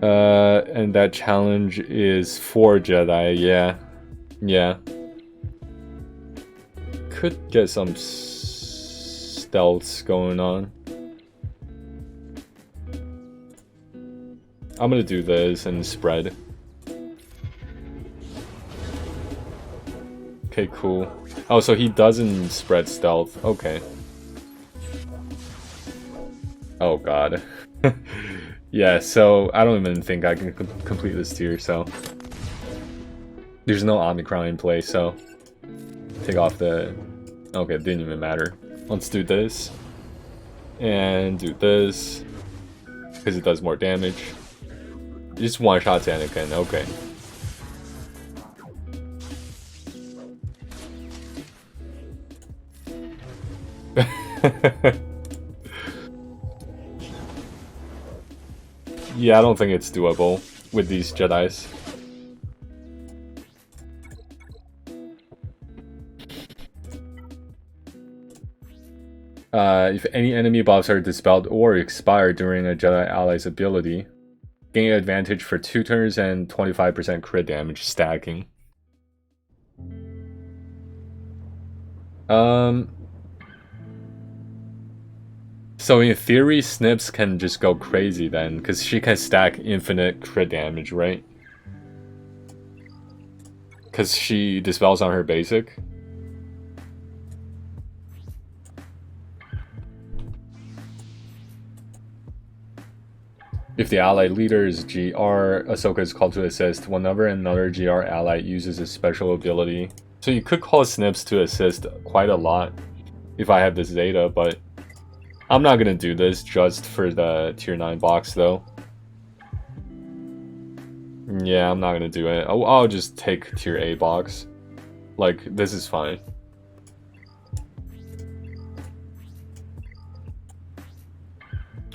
And that challenge is 4 Jedi, yeah. Yeah. Could get some stealths going on. I'm gonna do this and spread. Okay, cool. Oh, so he doesn't spread stealth. Okay. Oh god. Yeah, so I don't even think I can complete this tier, so... There's no Omicron in play, so... Take off the... Okay, it didn't even matter. Let's do this. And do this. Because it does more damage. Just one-shots Anakin, okay. Yeah, I don't think it's doable with these Jedis. If any enemy buffs are dispelled or expire during a Jedi ally's ability, gain advantage for 2 turns and 25% crit damage stacking. So in theory, Snips can just go crazy then, because she can stack infinite crit damage, right? Because she dispels on her basic. If the allied leader is GR, Ahsoka is called to assist whenever another GR ally uses a special ability. So you could call Snips to assist quite a lot if I have this Zeta, but I'm not gonna do this just for the tier 9 box though. Yeah, I'm not gonna do it. I'll just take tier A box. Like, this is fine.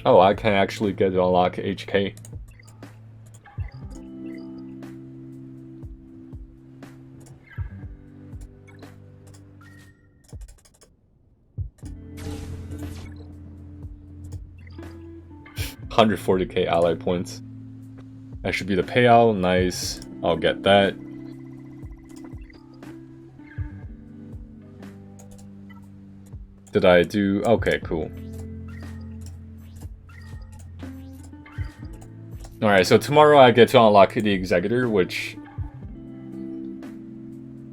Oh, I can actually get to unlock HK. $140k ally points. That should be the payout. Nice. I'll get that. Did I do... Okay, cool. Alright, so tomorrow I get to unlock the Executor, which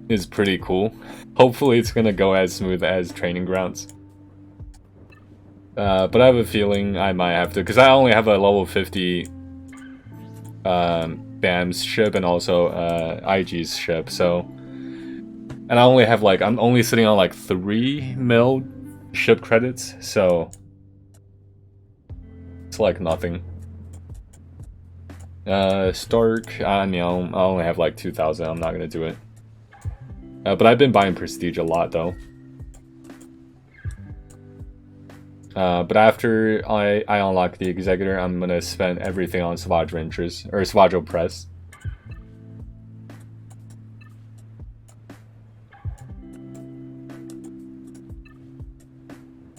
is pretty cool. Hopefully it's gonna go as smooth as Training Grounds. But I have a feeling I might have to, because I only have a level 50 BAM's ship and also IG's ship, so... And I only have like, I'm only sitting on like 3 mil ship credits, so it's like nothing. Stark, I mean, I only have like 2,000. I'm not gonna do it. But I've been buying Prestige a lot though. But after I unlock the Executor, I'm gonna spend everything on SWGOH Interest or SWGOH Press.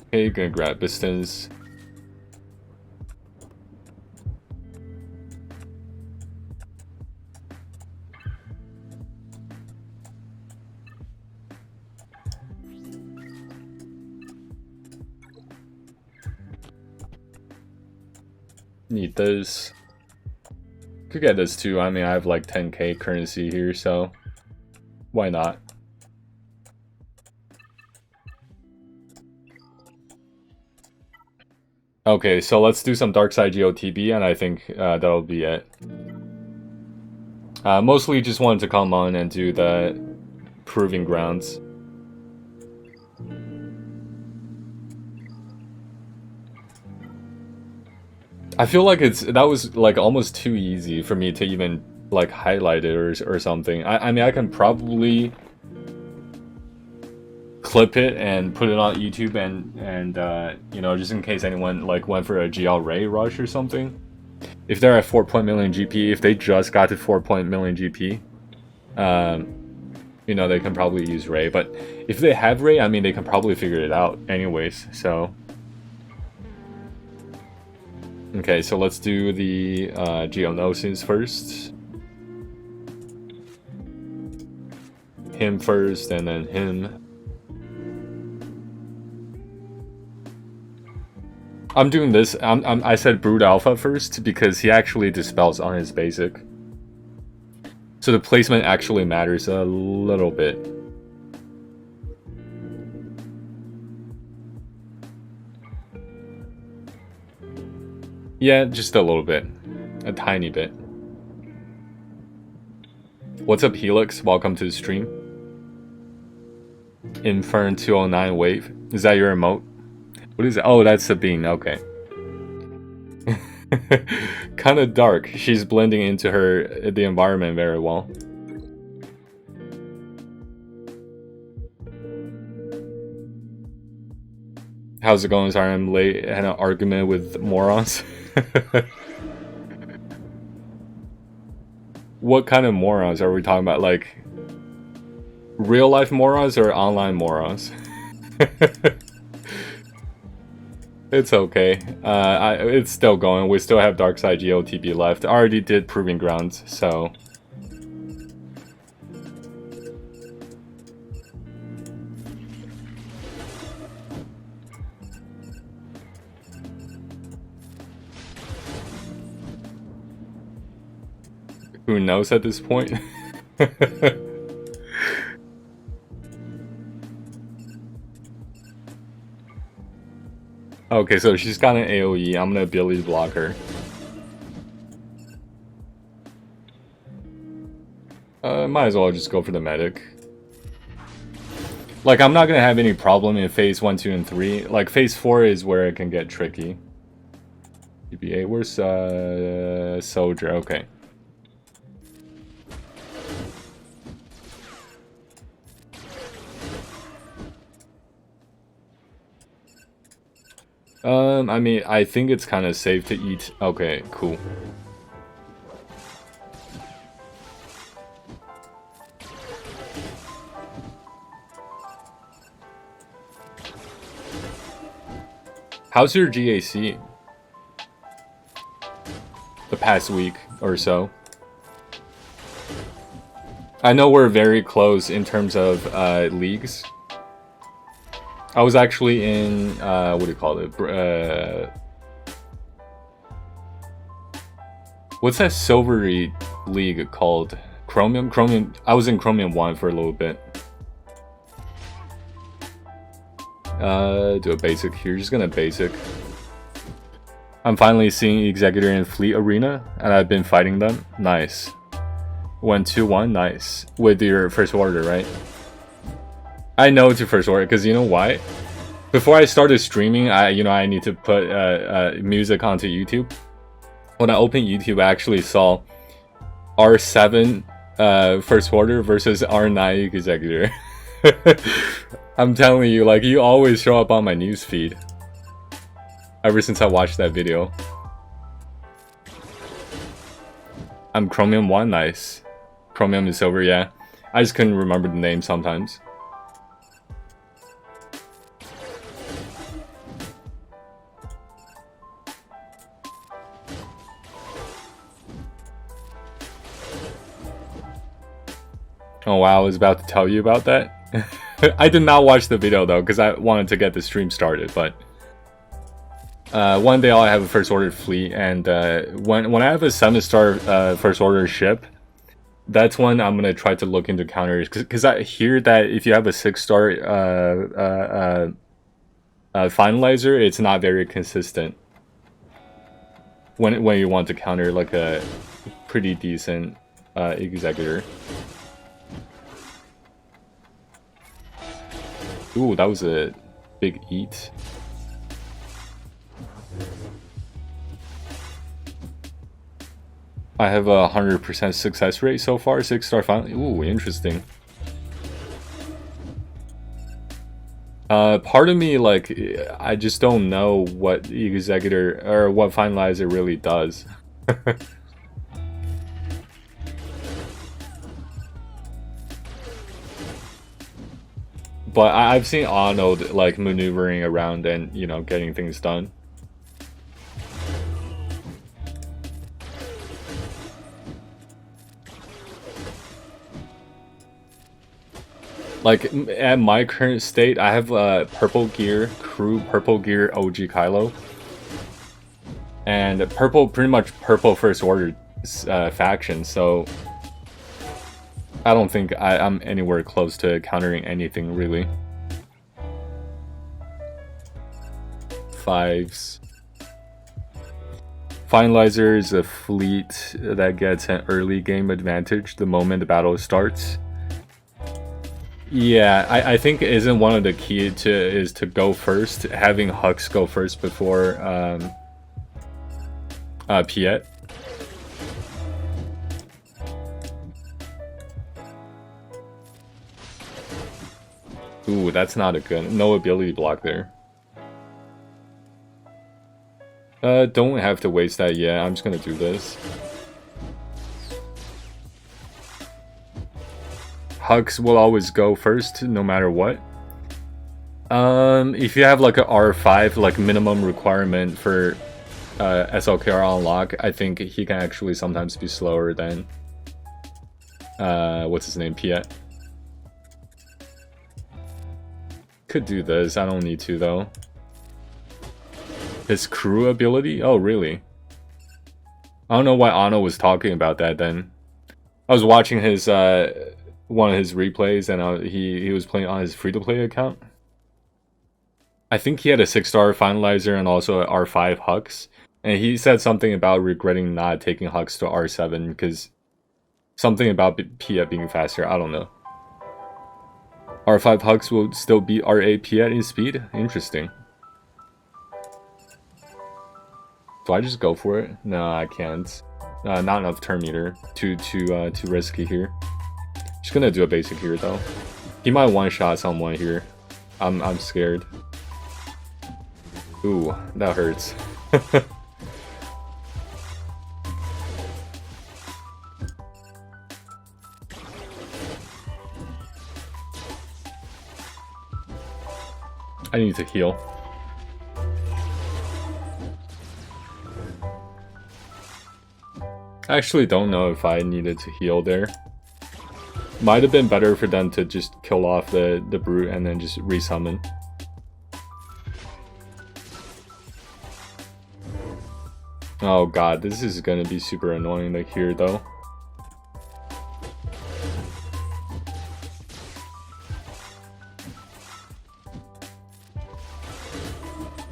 Okay, gonna grab Pistons. Need this. Could get this too. I mean, I have like 10k currency here, so why not? Okay, so let's do some Darkside GOTB, and I think that'll be it. Mostly just wanted to come on and do the Proving Grounds. I feel like that was like almost too easy for me to even like highlight it or something. I mean, I can probably clip it and put it on YouTube and you know, just in case anyone like went for a GL Ray rush or something. If they're at 4 million GP, if they just got to 4 million GP, you know, they can probably use Ray. But if they have Ray, I mean, they can probably figure it out anyways, so. Okay, so let's do the Geonosis first. Him first, and then him. I'm doing this. I said Brood Alpha first because he actually dispels on his basic. So the placement actually matters a little bit. Yeah, just a little bit. A tiny bit. What's up, Helix? Welcome to the stream. Infern 209 Wave. Is that your emote? What is it? Oh, that's Sabine. Okay. Kind of dark. She's blending into the environment very well. How's it going? Sorry, I'm late. I had an argument with morons. What kind of morons are we talking about? Like real life morons or online morons? It's okay. It's still going. We still have Darkside GOTB left. I already did Proving Grounds, so. Who knows at this point? Okay, so she's got an AoE. I'm gonna ability block her. Might as well just go for the medic. Like, I'm not gonna have any problem in phase 1, 2, and 3. Like, phase 4 is where it can get tricky. EBA, where's Soldier? Okay. I mean, I think it's kind of safe to eat. Okay, cool. How's your GAC? The past week or so. I know we're very close in terms of leagues. I was actually in, what do you call it? What's that silvery league called? Chromium? Chromium. I was in Chromium 1 for a little bit. Do a basic here. Just gonna basic. I'm finally seeing Executor in Fleet Arena, and I've been fighting them. Nice. Went 2-1. Nice. With your first order, right? I know it's your first order, because you know why? Before I started streaming, I need to put music onto YouTube. When I opened YouTube, I actually saw R7 first order versus R9 executor. I'm telling you, like, you always show up on my newsfeed ever since I watched that video. I'm Chromium 1, nice. Chromium is silver, yeah. I just couldn't remember the name sometimes. Oh wow, I was about to tell you about that. I did not watch the video though, because I wanted to get the stream started, but one day I'll have a first order fleet, and when I have a 7-star first order ship, that's when I'm gonna try to look into counters, because I hear that if you have a 6-star finalizer, it's not very consistent when you want to counter like a pretty decent executor. Ooh, that was a big eat. I have a 100% success rate so far, 6-star finally. Ooh, interesting. Part of me, like, I just don't know what executor or what finalizer really does. But I've seen Arnold like maneuvering around and, you know, getting things done. Like, at my current state, I have purple gear, crew purple gear OG Kylo. And purple, pretty much purple first order faction, so I don't think I'm anywhere close to countering anything, really. 5s. Finalizer is a fleet that gets an early game advantage the moment the battle starts. Yeah, I think isn't one of the key is to go first, having Hux go first before Piet. Ooh, that's not a good... No ability block there. Don't have to waste that yet. I'm just gonna do this. Hux will always go first, no matter what. If you have like a R5, like minimum requirement for SLKR unlock, I think he can actually sometimes be slower than what's his name, Piet. Could do this, I don't need to though. His crew ability? Oh, really? I don't know why Anno was talking about that then. I was watching his one of his replays, and he was playing on his free-to-play account. I think he had a 6-star finalizer and also an R5 Hux, and he said something about regretting not taking Hux to R7 because something about Piet being faster. I don't know. R5 Hux will still beat R8 Piet in speed? Interesting. Do I just go for it? No, I can't. Not enough turn meter. Too risky here. Just gonna do a basic here though. He might one-shot someone here. I'm scared. Ooh, that hurts. I need to heal. I actually don't know if I needed to heal there. Might have been better for them to just kill off the brute and then just resummon. Oh god, this is gonna be super annoying to hear though.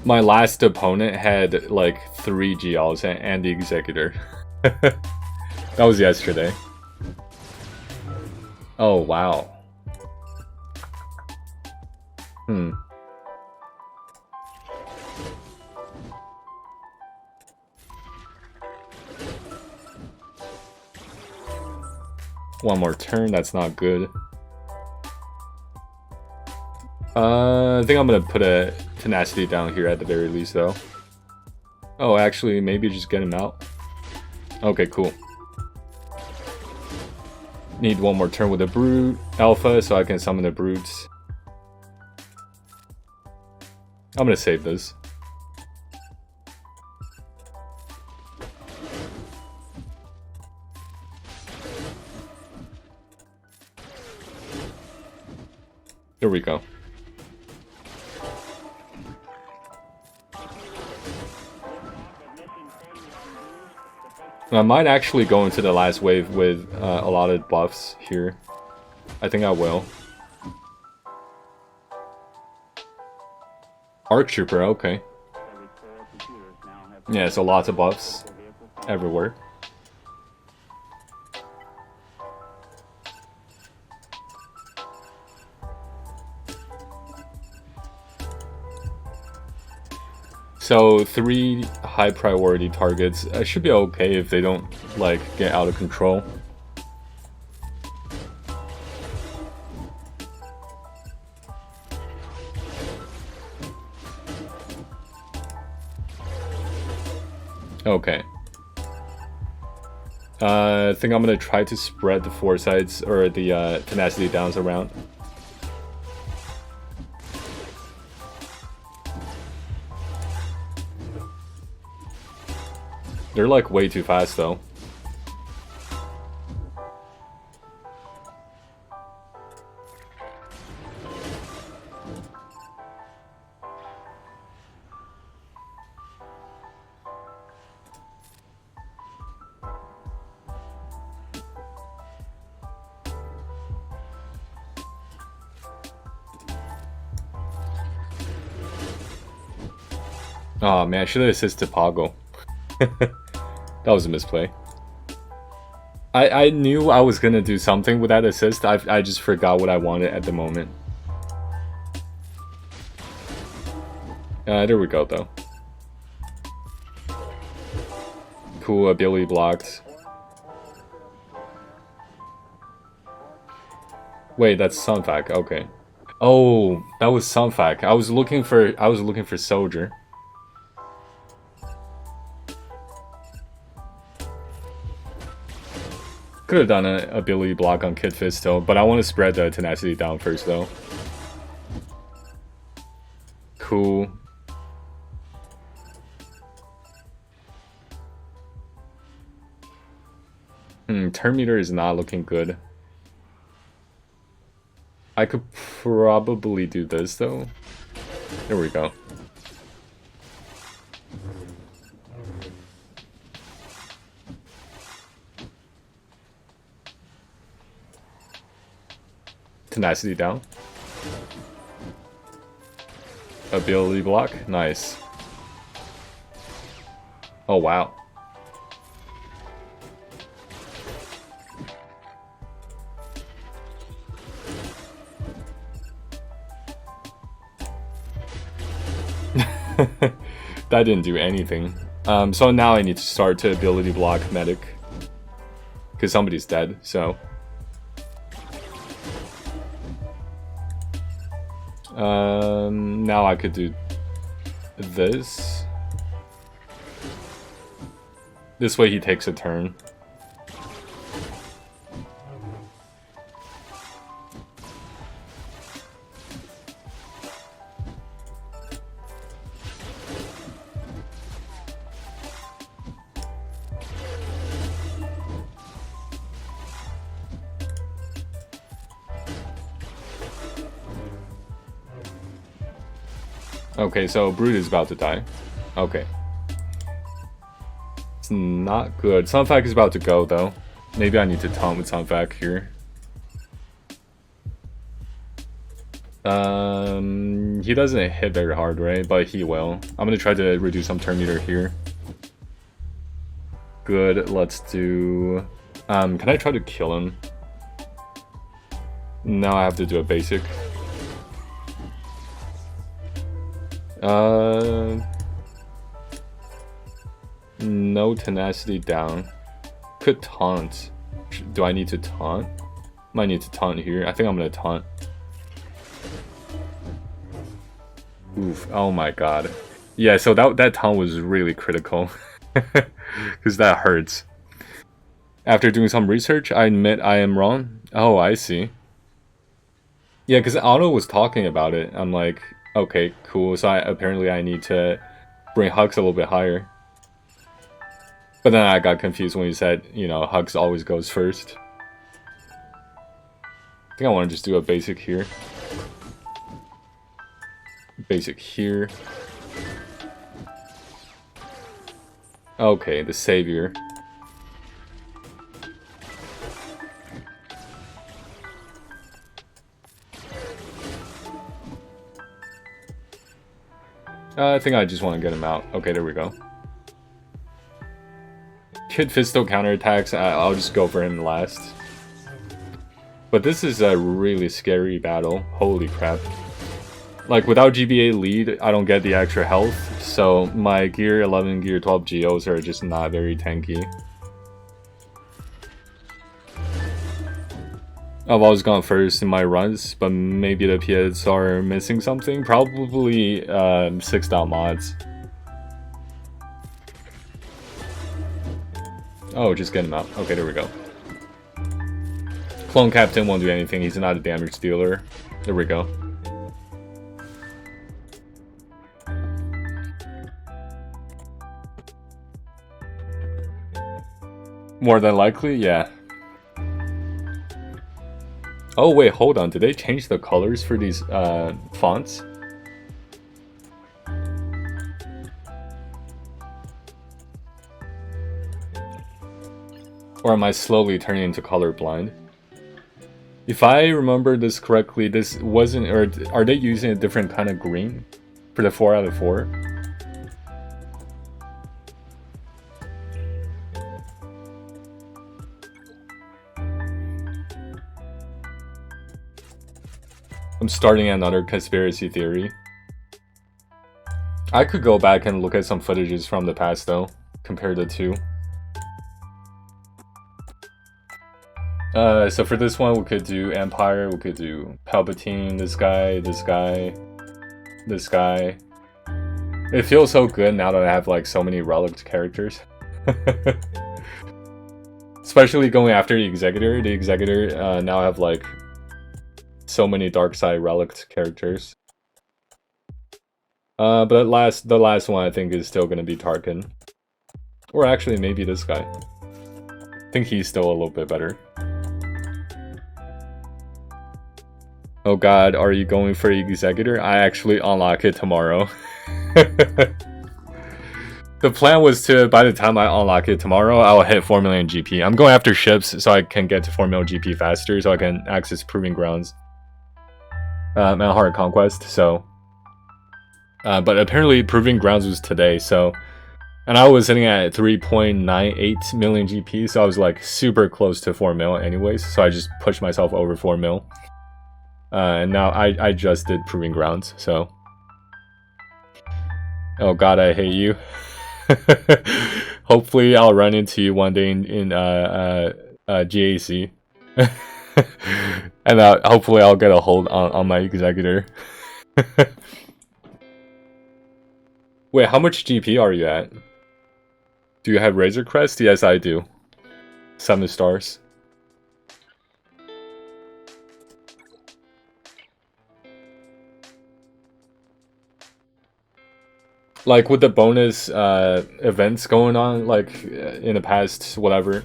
My last opponent had like 3 GLs and the Executor. That was yesterday. Oh wow. One more turn, that's not good. I think I'm gonna put a tenacity down here at the very least though. Oh, actually, maybe just get him out. Okay, cool. Need one more turn with a brute alpha so I can summon the brutes. I'm gonna save this. There we go. I might actually go into the last wave with a lot of buffs here. I think I will. Arc Trooper, okay. Yeah, so lots of buffs everywhere. So 3 high priority targets should be okay if they don't like get out of control. Okay. I think I'm gonna try to spread the foresights or the tenacity downs around. They're like way too fast though. Oh man, I should have assisted Poggle. That was a misplay. I knew I was gonna do something with that assist. I just forgot what I wanted at the moment. There we go though. Cool, ability blocked. Wait, that's Sunfac. Okay. Oh, that was Sunfac. I was looking for Soldier. Could have done an ability block on Kid Fisto, but I want to spread the tenacity down first though. Cool. Turn meter is not looking good. I could probably do this though. There we go. Tenacity down. Ability block. Nice. Oh, wow. That didn't do anything. So now I need to start to ability block medic. Because somebody's dead, so... now I could do this. This way he takes a turn. Okay, so Brute is about to die. Okay. It's not good. Sunfac is about to go, though. Maybe I need to taunt with Sunfac here. He doesn't hit very hard, right? But he will. I'm gonna try to reduce some turn meter here. Good, let's do... can I try to kill him? No, I have to do a basic. No tenacity down. Could taunt. Do I need to taunt? Might need to taunt here. I think I'm gonna taunt. Oof, oh my god. Yeah, so that taunt was really critical. Because that hurts. After doing some research, I admit I am wrong. Oh, I see. Yeah, because Otto was talking about it. I'm like, okay, cool. So apparently I need to bring Hux a little bit higher. But then I got confused when you said, you know, Hux always goes first. I think I want to just do a basic here. Basic here. Okay, the savior. I think I just want to get him out. Okay, there we go. Kid Fisto counterattacks, I'll just go for him last. But this is a really scary battle. Holy crap. Like, without GBA lead, I don't get the extra health. So my Gear 11, Gear 12 GOs are just not very tanky. I've always gone first in my runs, but maybe the PIDs are missing something. Probably 6 mods. Oh, just get him out. Okay, there we go. Clone Captain won't do anything. He's not a damage dealer. There we go. More than likely, yeah. Oh wait, hold on. Did they change the colors for these fonts? Or am I slowly turning into colorblind? If I remember this correctly, this wasn't, or are they using a different kind of green for the 4 out of 4? I'm starting another conspiracy theory. I could go back and look at some footages from the past though, compare the two. So for this one, we could do Empire, we could do Palpatine, this guy, this guy, this guy. It feels so good now that I have like so many relic characters. Especially going after the Executor. The Executor now have like so many dark side relic characters. But the last one I think is still gonna be Tarkin. Or actually maybe this guy. I think he's still a little bit better. Oh god, are you going for Executor? I actually unlock it tomorrow. The plan was to, by the time I unlock it tomorrow, I'll hit 4 million GP. I'm going after ships so I can get to 4 million GP faster, so I can access Proving Grounds. And Hard Conquest, so... but apparently Proving Grounds was today, so... And I was sitting at 3.98 million GP, so I was like super close to 4 mil anyways, so I just pushed myself over 4 mil. And now I just did Proving Grounds, so... Oh god, I hate you. Hopefully I'll run into you one day in GAC. And hopefully I'll get a hold on my Executor. Wait, how much GP are you at? Do you have Razor Crest? Yes, I do. 7 stars. Like with the bonus events going on, like in the past, whatever.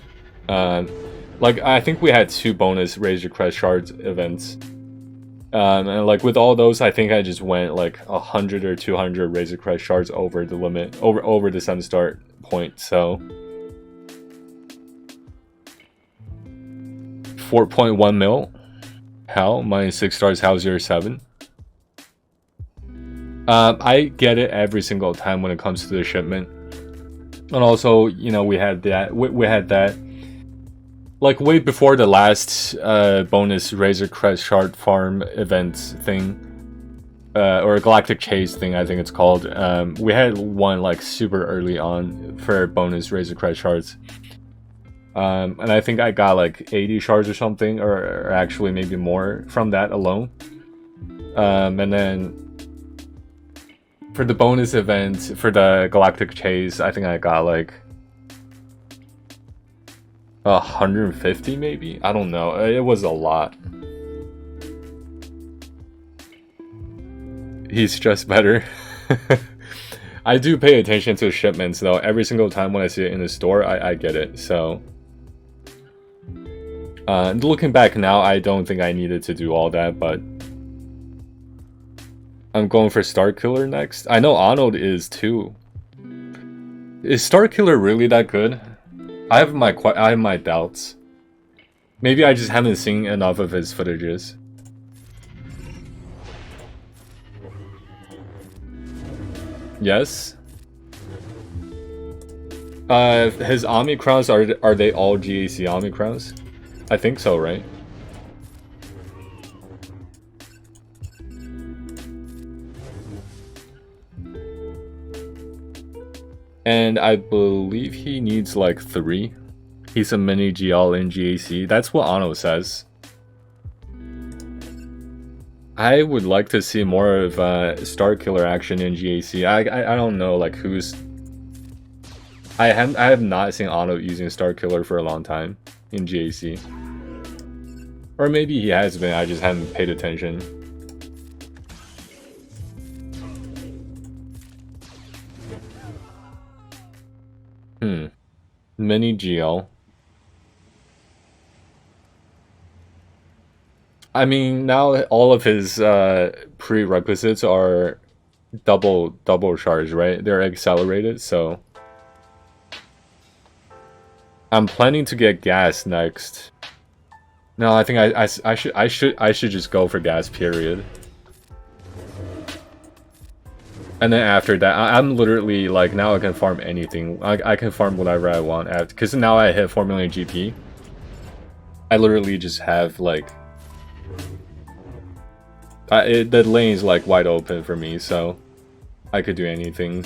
Like I think we had 2 bonus Razor Crest Shards events. And like with all those, I think I just went like 100 or 200 Razor Crest Shards over the limit, over the 7-star point. So 4.1 mil. How? Minus 6 stars. How 07? I get it every single time when it comes to the shipment. And also, you know, we had that. We had that. Like way before the last bonus Razor Crest Shard Farm event thing, or Galactic Chase thing, I think it's called. We had one like super early on for bonus Razor Crest Shards. And I think I got like 80 shards or something, or actually maybe more from that alone. And then for the bonus event, for the Galactic Chase, I think I got like 150 maybe? I don't know. It was a lot. He's just better. I do pay attention to shipments though. Every single time when I see it in the store, I get it. So looking back now, I don't think I needed to do all that, but I'm going for Starkiller next. I know Arnold is too. Is Starkiller really that good? I have my doubts. Maybe I just haven't seen enough of his footages. Yes. His Omicrons, are they all GAC Omicrons? I think so, right? And I believe he needs like 3. He's a mini GL in GAC. That's what Ano says. I would like to see more of Starkiller action in GAC. I don't know like who's. I have not seen Ano using Starkiller for a long time in GAC. Or maybe he has been. I just haven't paid attention. Mini GL. I mean, now all of his prerequisites are double charge, right? They're accelerated, so I'm planning to get gas next. No, I think I should just go for gas, period. And then after that, I'm literally like, now I can farm anything. I can farm whatever I want, because now I hit 4 million GP. I literally just have like, the lane is like wide open for me, so I could do anything.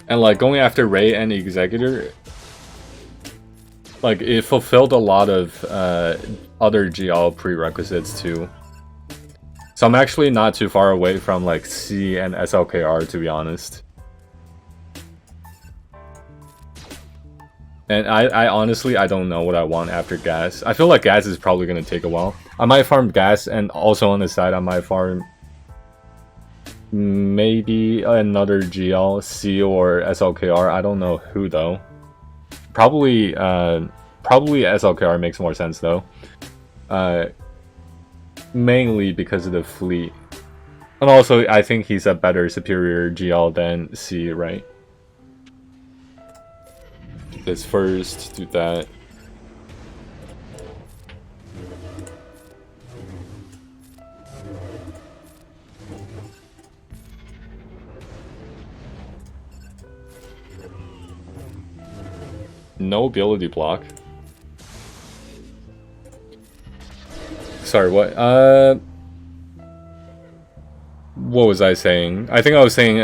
And like going after Ray and Executor, like it fulfilled a lot of other GL prerequisites too. So I'm actually not too far away from like C and SLKR, to be honest. And I honestly, I don't know what I want after gas. I feel like gas is probably going to take a while. I might farm gas, and also on the side I might farm maybe another GL, C or SLKR. I don't know who though. Probably SLKR makes more sense though. Mainly because of the fleet. And also I think he's a better, superior GL than C, right? This first, do that. No ability block. Sorry, what? What was I saying? I think I was saying,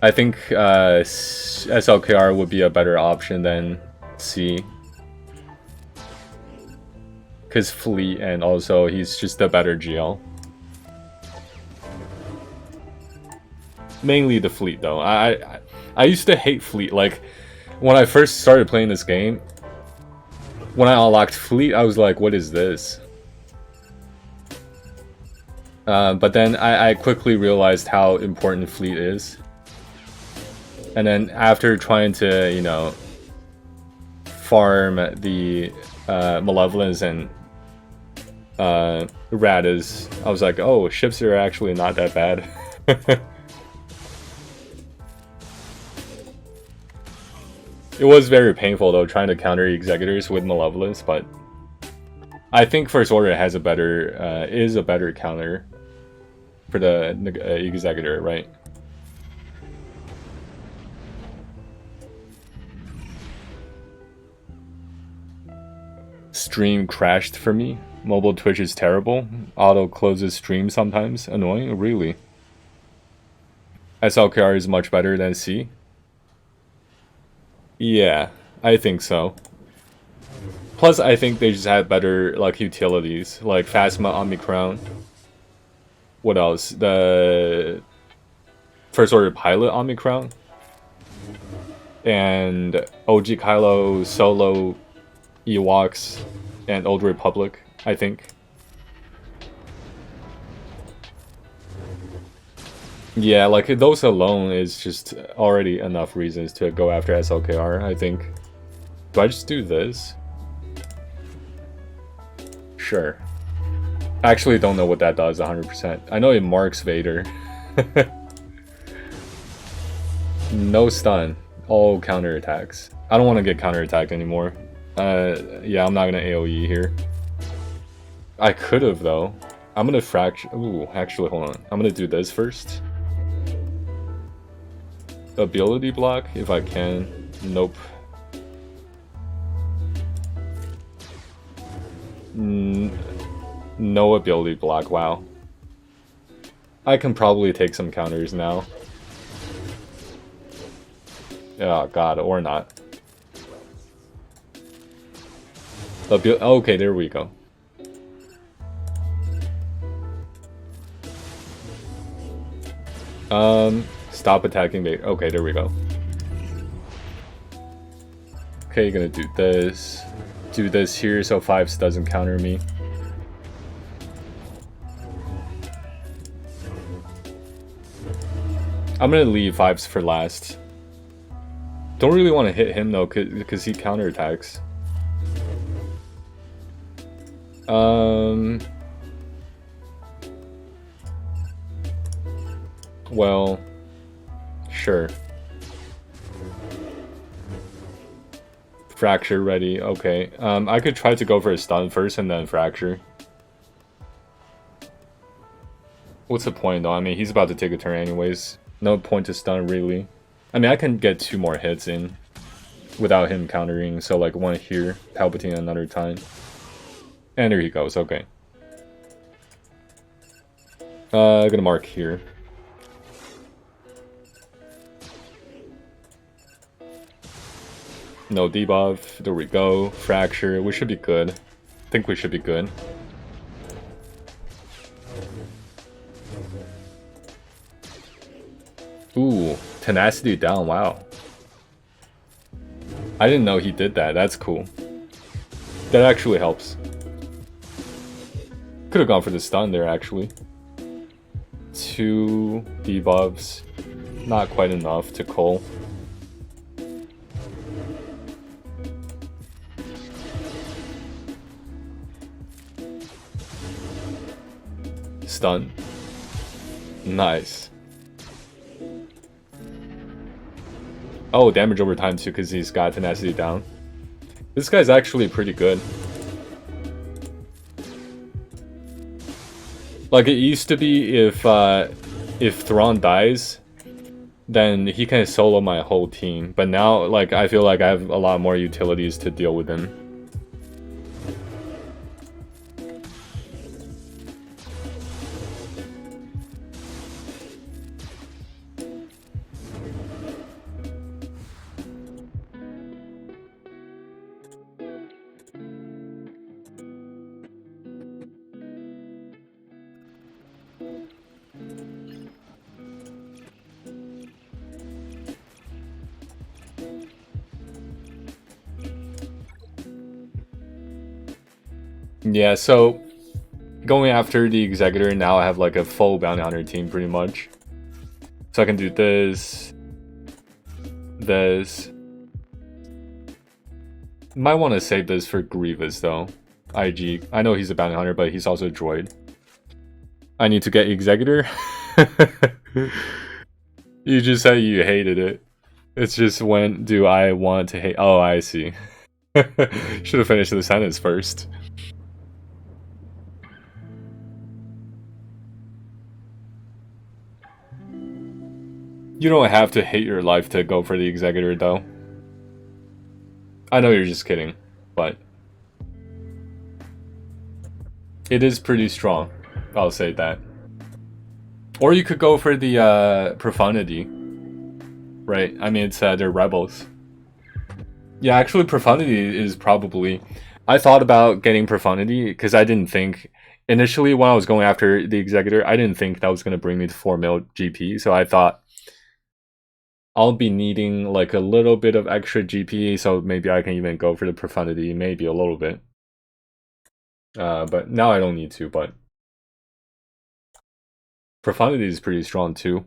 I think SLKR would be a better option than C. Because fleet, and also he's just a better GL. Mainly the fleet though. I used to hate fleet. Like, when I first started playing this game, when I unlocked fleet, I was like, what is this? But then I quickly realized how important fleet is. And then after trying to, you know, farm the Malevolence and Radas, I was like, oh, ships are actually not that bad. It was very painful though, trying to counter Executors with Malevolence, but I think First Order has a better, is a better counter for the Executor, right? Stream crashed for me. Mobile Twitch is terrible. Auto closes stream sometimes. Annoying? Really? SLKR is much better than C? Yeah, I think so. Plus, I think they just have better like utilities, like Phasma, Omicron. What else? The First Order Pilot Omicron. And OG Kylo, Solo, Ewoks, and Old Republic, I think. Yeah, like those alone is just already enough reasons to go after SLKR, I think. Do I just do this? Sure. I actually don't know what that does 100%. I know it marks Vader. No stun. All counterattacks. I don't want to get counterattacked anymore. Yeah, I'm not gonna AoE here. I could have though. I'm gonna fracture. Ooh, actually, hold on. I'm gonna do this first. Ability block, if I can. Nope. No ability block. Wow. I can probably take some counters now. Oh god, or not. Okay, there we go. Stop attacking me. Okay, there we go. Okay, gonna do this. Do this here so 5s doesn't counter me. I'm gonna leave 5s for last. Don't really want to hit him though, because he counterattacks. Well, sure. Fracture ready, okay. I could try to go for a stun first and then fracture. What's the point though? I mean, he's about to take a turn anyways. No point to stun really. I mean, I can get 2 more hits in without him countering, so like one here, Palpatine another time. And there he goes, okay. Gonna mark here. No debuff, there we go. Fracture, we should be good. I think we should be good. Ooh, tenacity down, wow. I didn't know he did that, that's cool. That actually helps. Could have gone for the stun there, actually. 2 debuffs, not quite enough to cull. Stun. Nice. Oh, damage over time too, because he's got tenacity down. This guy's actually pretty good. Like it used to be, if Thrawn dies, then he can solo my whole team. But now, like, I feel like I have a lot more utilities to deal with him. Yeah, so going after the Executor, now I have like a full Bounty Hunter team pretty much. So I can do this. This. Might want to save this for Grievous though. IG. I know he's a Bounty Hunter, but he's also a droid. I need to get Executor. You just said you hated it. It's just when do I want to hate... Oh, I see. Should have finished the sentence first. You don't have to hate your life to go for the Executor, though. I know you're just kidding, but... It is pretty strong. I'll say that. Or you could go for the Profundity. Right, I mean, it's they're rebels. Yeah, actually, Profundity is probably... I thought about getting Profundity because I didn't think... Initially, when I was going after the Executor, I didn't think that was going to bring me to 4 mil GP, so I thought I'll be needing like a little bit of extra GP, so maybe I can even go for the Profundity, maybe a little bit. But now I don't need to, but... Profundity is pretty strong too.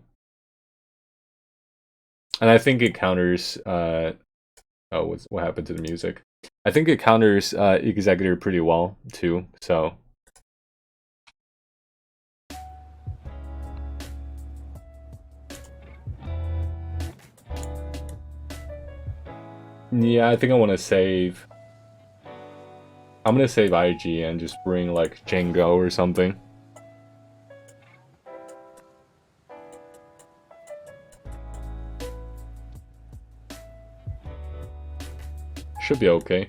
And I think it counters... oh, what happened to the music? I think it counters Executor pretty well too, so... Yeah, I think I want to save... I'm gonna save IG and just bring like Django or something. Should be okay.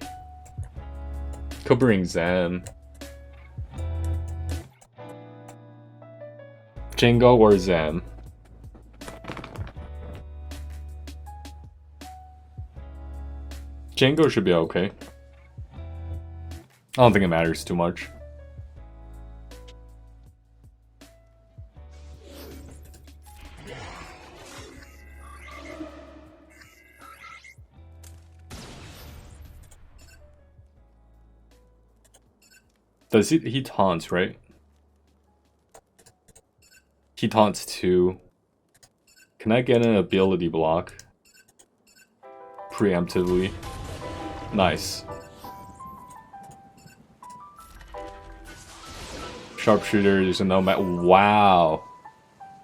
Could bring Zam. Django or Zam. Django should be okay. I don't think it matters too much. Does he taunts, right? He taunts too. Can I get an ability block? Preemptively. Nice. Sharpshooter, there's a nomad. Wow.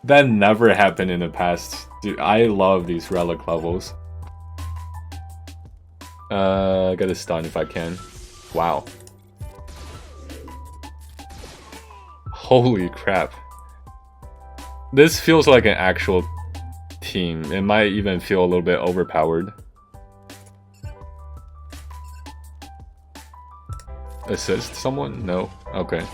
That never happened in the past. Dude, I love these relic levels. Get a stun if I can. Wow. Holy crap. This feels like an actual team. It might even feel a little bit overpowered. Assist someone? No? Okay.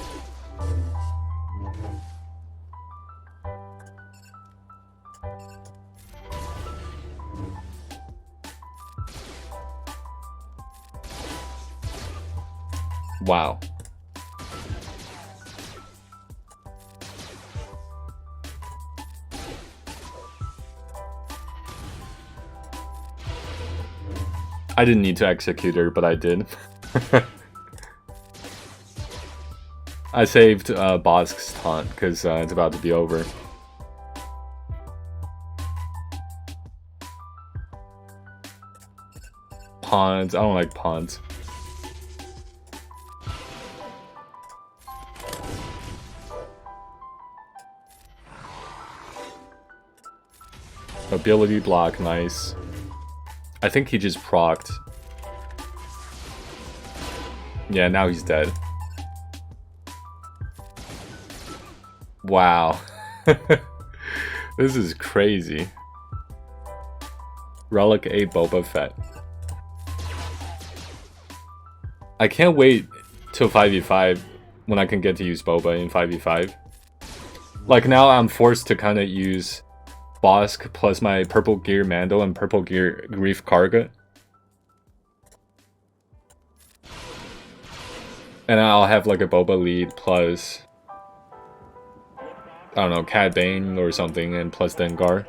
Wow. I didn't need to execute her, but I did. I saved Bosk's taunt because it's about to be over. Pawns. I don't like pawns. Ability block, nice. I think he just procced. Yeah, now he's dead. Wow. This is crazy. Relic A Boba Fett. I can't wait till 5v5 when I can get to use Boba in 5v5. Like now I'm forced to kind of use Bosk plus my purple gear Mando and purple gear Grief Karga. And I'll have like a Boba lead plus, I don't know, Cad Bane or something, and plus Dengar.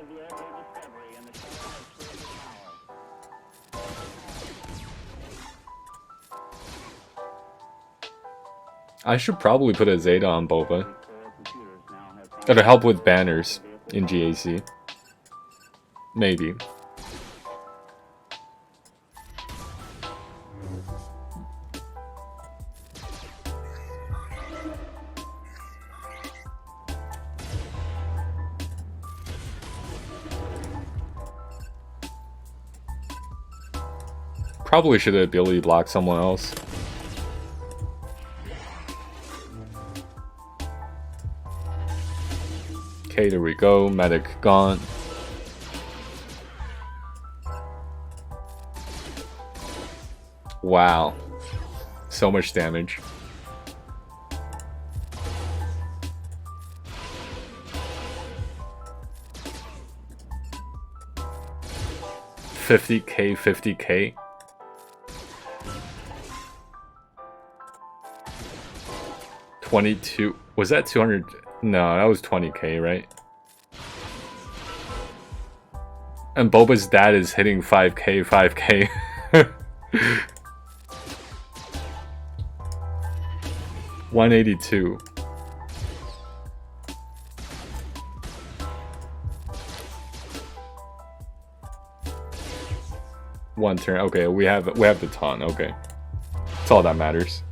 I should probably put a Zeta on Boba. It'll help with banners in GAC. Maybe. Probably should have ability block someone else. Okay, there we go. Medic gone. Wow. So much damage. 50k, 50k. $22. Was that 200? No, that was 20k, right? And Boba's dad is hitting 5k, 5k. $182. One turn. Okay, we have the taunt. Okay, that's all that matters.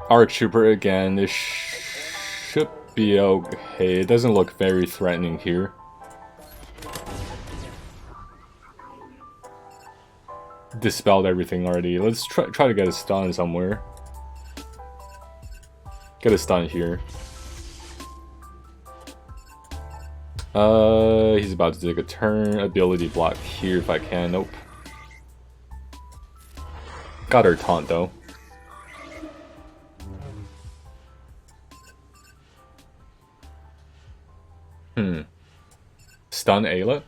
Arc Trooper again. This should be okay. It doesn't look very threatening here. Dispelled everything already. Let's try to get a stun somewhere. Get a stun here. He's about to take a turn. Ability block here if I can. Nope. Got her taunt though. Stun Ayla?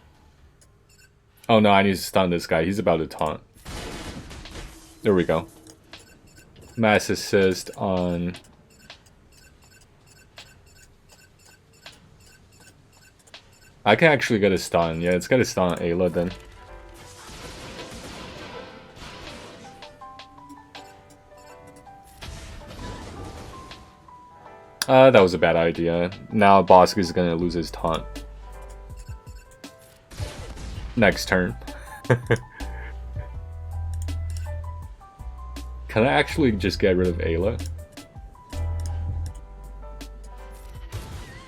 Oh no, I need to stun this guy. He's about to taunt. There we go. Mass assist on... I can actually get a stun. Yeah, it's got a stun on Ayla then. That was a bad idea. Now Bosk is gonna lose his taunt. Next turn. Can I actually just get rid of Ayla?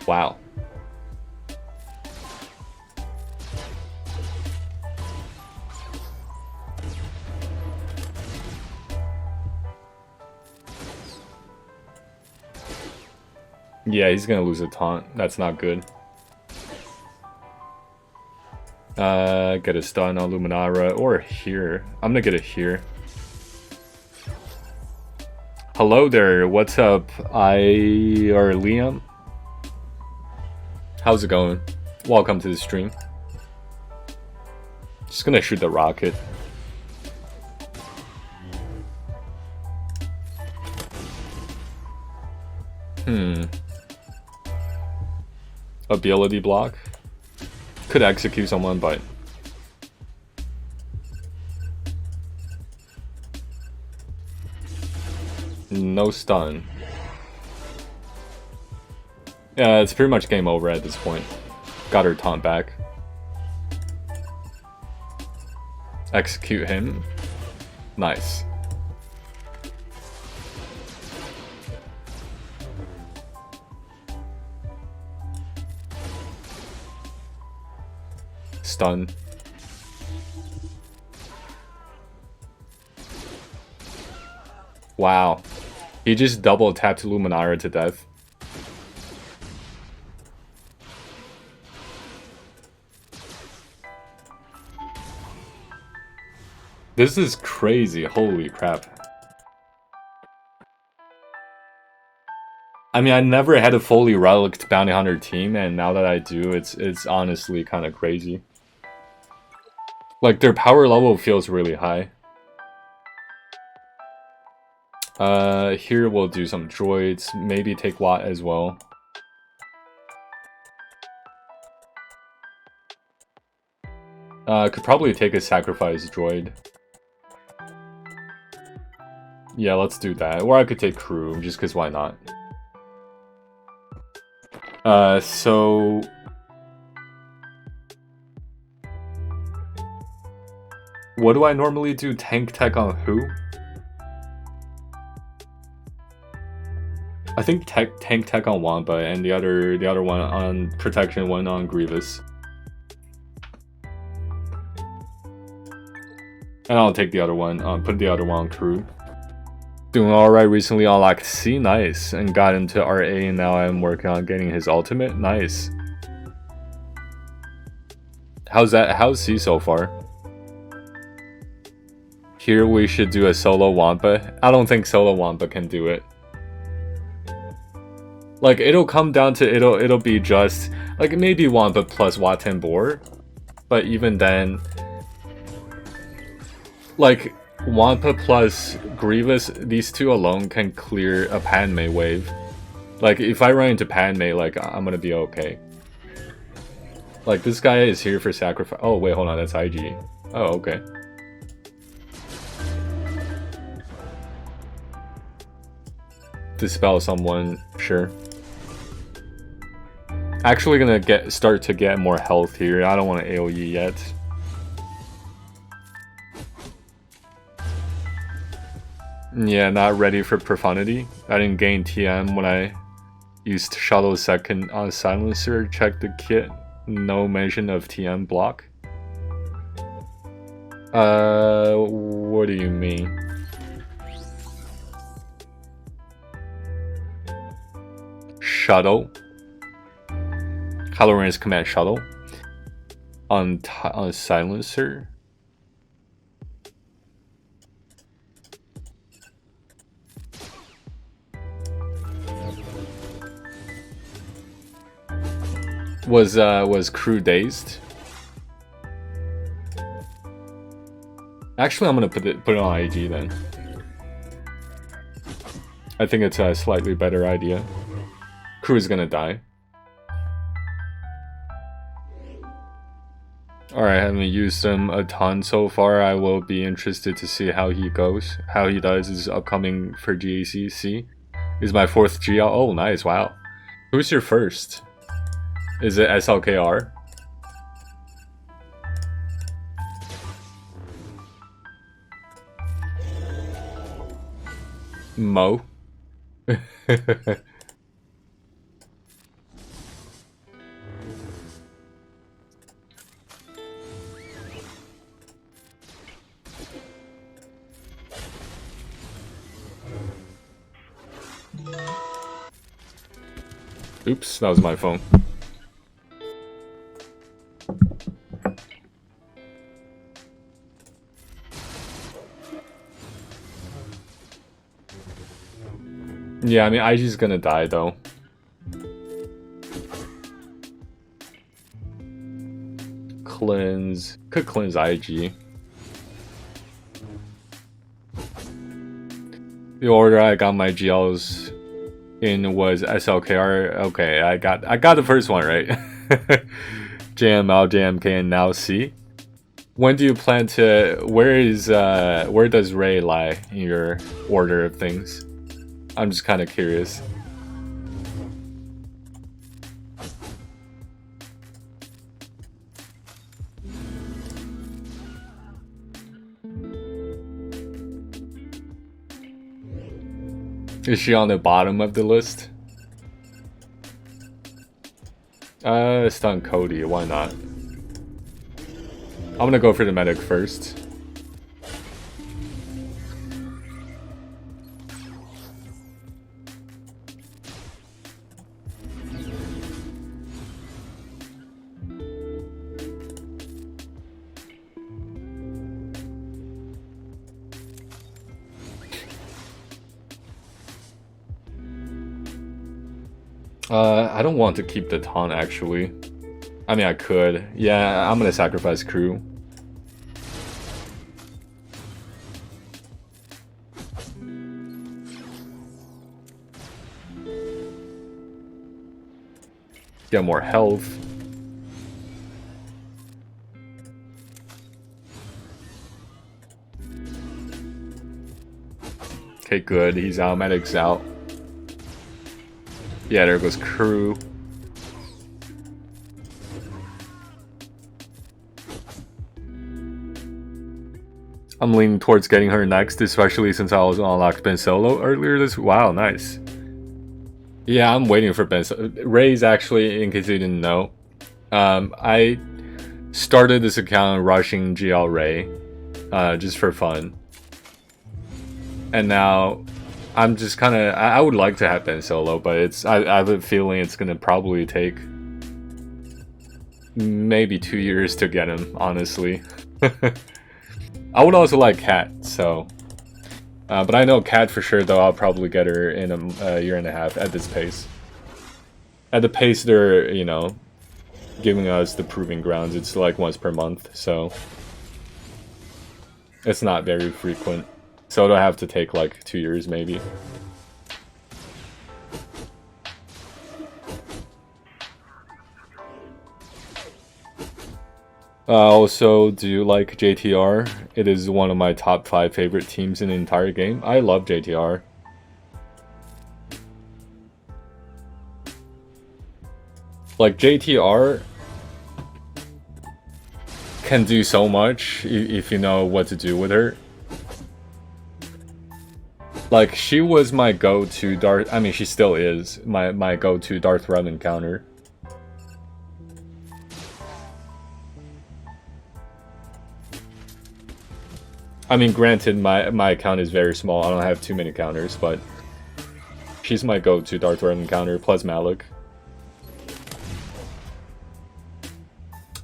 Wow. Yeah, he's gonna lose a taunt. That's not good. Get a stun on Luminara or here. I'm gonna get it here. Hello there, what's up? Liam. How's it going? Welcome to the stream. Just gonna shoot the rocket. Ability block. Could execute someone, but no stun. Yeah, it's pretty much game over at this point. Got her taunt back. Execute him. Nice. Stun. Wow. He just double tapped Luminara to death. This is crazy. Holy crap. I mean, I never had a fully relicked bounty hunter team, and now that I do, it's honestly kind of crazy. Like, their power level feels really high. Here we'll do some droids, maybe take Watt as well. Could probably take a sacrifice droid. Yeah, let's do that. Or I could take crew, just because why not? So... what do I normally do? Tank tech on who? I think tank tech on Wampa and the other one on protection, one on Grievous. And I'll take the other one, put the other one on crew. Doing alright recently, unlocked C, nice. And got into RA, and now I'm working on getting his ultimate, nice. How's C so far? Here we should do a solo Wampa. I don't think solo Wampa can do it. Like, it'll come down to, it'll be just, Like maybe Wampa plus Watten Boar, but even then, like Wampa plus Grievous, these two alone can clear a Padme wave. Like if I run into Padme, like I'm gonna be okay. Like this guy is here for sacrifice. Oh wait, hold on, that's IG. Oh okay. Dispel someone, sure. Actually gonna start to get more health here. I don't want to AoE yet. Yeah, not ready for Profundity. I didn't gain TM when I used Shuttle second on Silencer. Check the kit. No mention of TM block. What do you mean? Shuttle. Kylo Ren's command shuttle on Silencer. Was crew dazed? Actually, I'm gonna put it on IG then. I think it's a slightly better idea. Crew is gonna die. Alright, I haven't used him a ton so far. I will be interested to see how he goes. How he does is upcoming for GACC. Is my 4th GL. Oh, nice, wow. Who's your first? Is it SLKR? Mo? Oops, that was my phone. Yeah, I mean, IG's gonna die though. Cleanse. Could cleanse IG. The order I got my GLs in was SLKR. Okay, I got the first one right. JML, JMK, and now C. When do you plan to? Where does Rey lie in your order of things? I'm just kind of curious. Is she on the bottom of the list? Stun Cody, why not? I'm gonna go for the medic first. I don't want to keep the taunt actually. I mean, I could. Yeah, I'm gonna sacrifice crew. Get more health. Okay, good. He's out. Medic's out. Yeah, there goes crew. I'm leaning towards getting her next, especially since I was unlocked Ben Solo earlier this. Wow, nice. Yeah, I'm waiting for Ben Solo. Rey's actually, in case you didn't know, I started this account rushing GL Rey, just for fun. And now I'm just kind of, I would like to have Ben Solo, but I have a feeling it's going to probably take maybe 2 years to get him, honestly. I would also like Kat, so. But I know Kat for sure, though. I'll probably get her in a year and a half at this pace. At the pace they're, you know, giving us the proving grounds. It's like once per month, so it's not very frequent. So it'll have to take like 2 years maybe. Also, do you like JTR? It is one of my top 5 favorite teams in the entire game. I love JTR. Like, JTR can do so much if you know what to do with her. Like, she was my go-to Darth... I mean, she still is my go-to Darth Revan counter. I mean, granted, my account is very small. I don't have too many counters, but she's my go-to Darth Revan counter, plus Malik.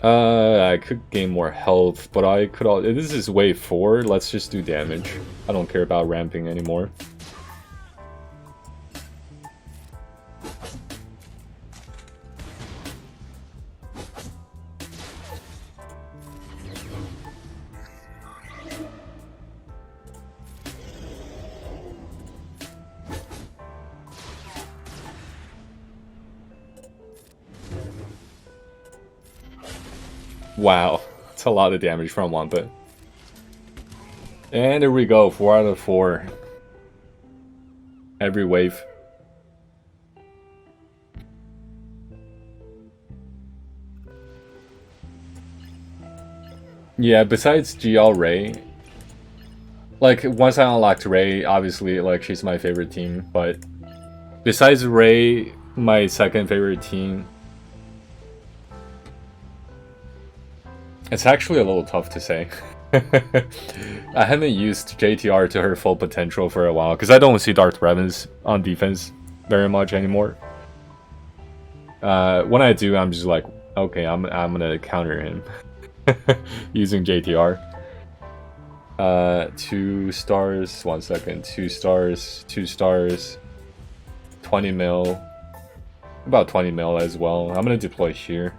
I could gain more health, but I could... This is wave 4. Let's just do damage. I don't care about ramping anymore. Wow, it's a lot of damage from Wampa. And there we go, 4 out of 4. Every wave. Yeah, besides GL Ray, like, once I unlocked Ray, obviously, like, she's my favorite team, but besides Ray, my second favorite team... It's actually a little tough to say. I haven't used JTR to her full potential for a while, because I don't see Darth Revans on defense very much anymore. When I do, I'm just like, okay, I'm gonna counter him using JTR. 2 stars, 1 second, 2 stars, 2 stars, 20 mil, about 20 mil as well. I'm gonna deploy here.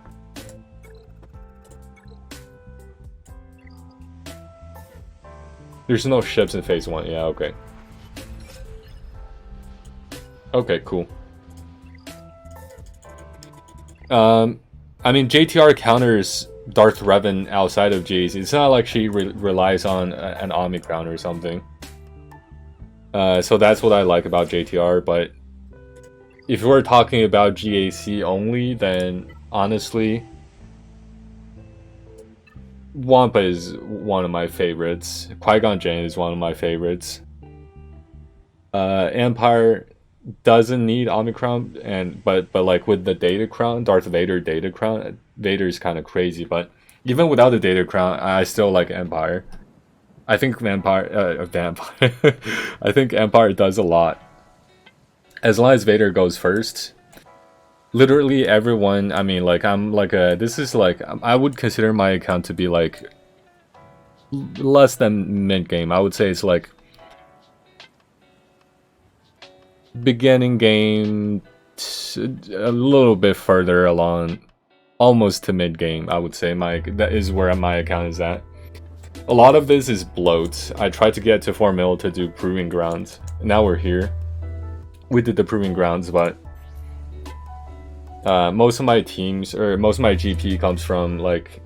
There's no ships in phase 1, yeah, okay. Okay, cool. I mean, JTR counters Darth Revan outside of J's. It's not like she relies on an Omicron or something. So that's what I like about JTR, but if we're talking about GAC only, then honestly... Wampa is one of my favorites. Qui-Gon Jinn is one of my favorites. Empire doesn't need Omicron, but like with the Data Crown, Darth Vader Data Crown, Vader is kind of crazy. But even without the Data Crown, I still like Empire. I think Empire I think Empire does a lot. As long as Vader goes first. Literally everyone, I mean, like, I'm like this is like, I would consider my account to be like less than mid-game. I would say it's like beginning game, a little bit further along, almost to mid-game, I would say. That is where my account is at. A lot of this is bloat. I tried to get to 4 mil to do Proving Grounds. Now we're here. We did the Proving Grounds, but most of my teams, or most of my GP comes from like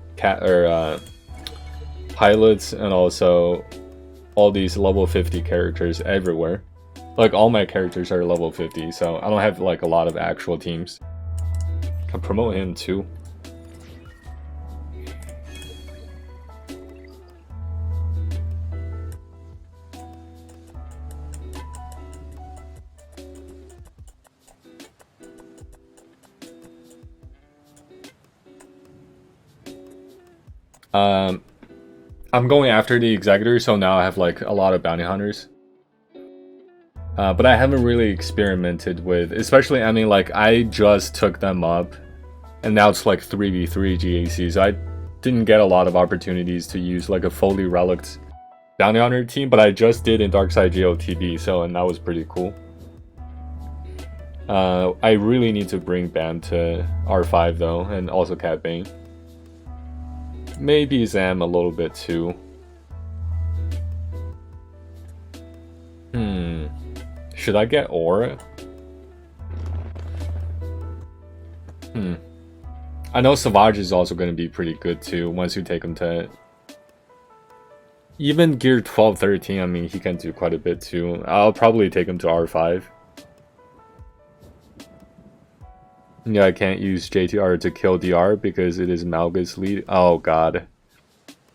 pilots, and also all these level 50 characters everywhere. Like, all my characters are level 50, so I don't have like a lot of actual teams. Can promote him too. I'm going after the Executor, so now I have like a lot of bounty hunters. But I haven't really experimented with, especially, I mean, like, I just took them up, and now it's like 3v3 GAC, so I didn't get a lot of opportunities to use like a fully relicked bounty hunter team, but I just did in Darkside GOTB, so, and that was pretty cool. I really need to bring Bam to R5 though, and also Cat Bane. Maybe Zam a little bit too. Should I get Aura? I know Savage is also going to be pretty good too once you take him to... Even gear 12, 13, I mean, he can do quite a bit too. I'll probably take him to R5. Yeah, I can't use JTR to kill DR because it is Malga's lead. Oh god.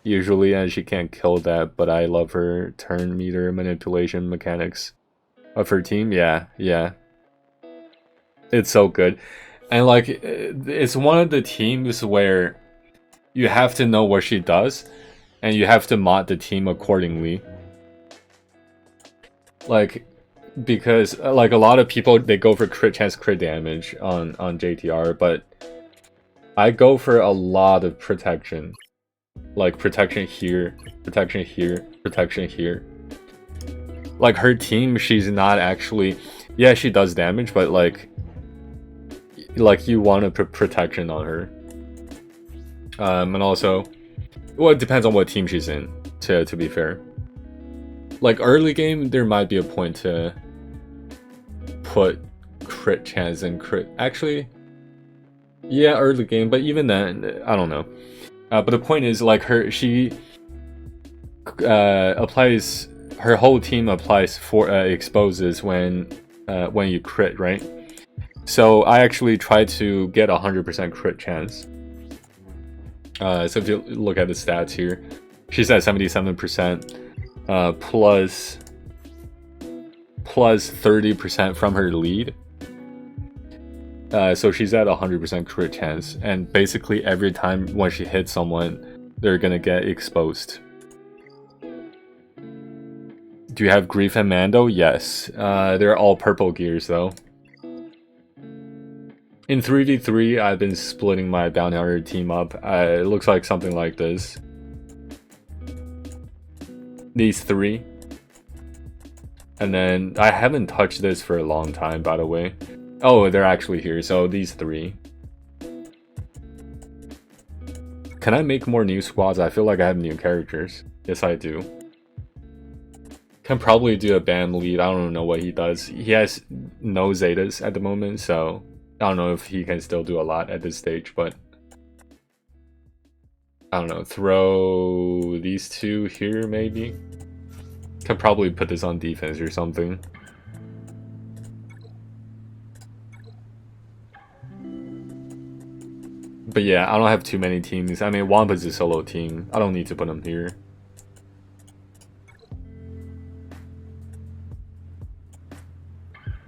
Usually, and she can't kill that, but I love her turn meter manipulation mechanics of her team. Yeah. It's so good. And like, it's one of the teams where you have to know what she does, and you have to mod the team accordingly. Like, because like a lot of people, they go for crit chance, crit damage on JTR, but I go for a lot of protection. Like protection here, protection here, protection here. Like her team, she's not actually... Yeah, she does damage, but like you want to put protection on her. And also, well, it depends on what team she's in, to be fair. Like early game, there might be a point to put crit chance and crit... Actually, yeah, early game, but even then, I don't know. But the point is, like, she applies... Her whole team applies for exposes when you crit, right? So I actually try to get 100% crit chance. So if you look at the stats here, she's at 77%, plus 30% from her lead. So she's at 100% crit chance, and basically every time when she hits someone, they're gonna get exposed. Do you have Grief and Mando? Yes. They're all purple gears though. In 3v3, I've been splitting my bounty hunter team up. It looks like something like this. These three. And then, I haven't touched this for a long time, by the way. Oh, they're actually here, so these three. Can I make more new squads? I feel like I have new characters. Yes, I do. Can probably do a BAM lead. I don't know what he does. He has no Zetas at the moment, so I don't know if he can still do a lot at this stage, but I don't know. Throw these two here, maybe? Can probably put this on defense or something. But yeah, I don't have too many teams. I mean, Wampa's a solo team. I don't need to put him here.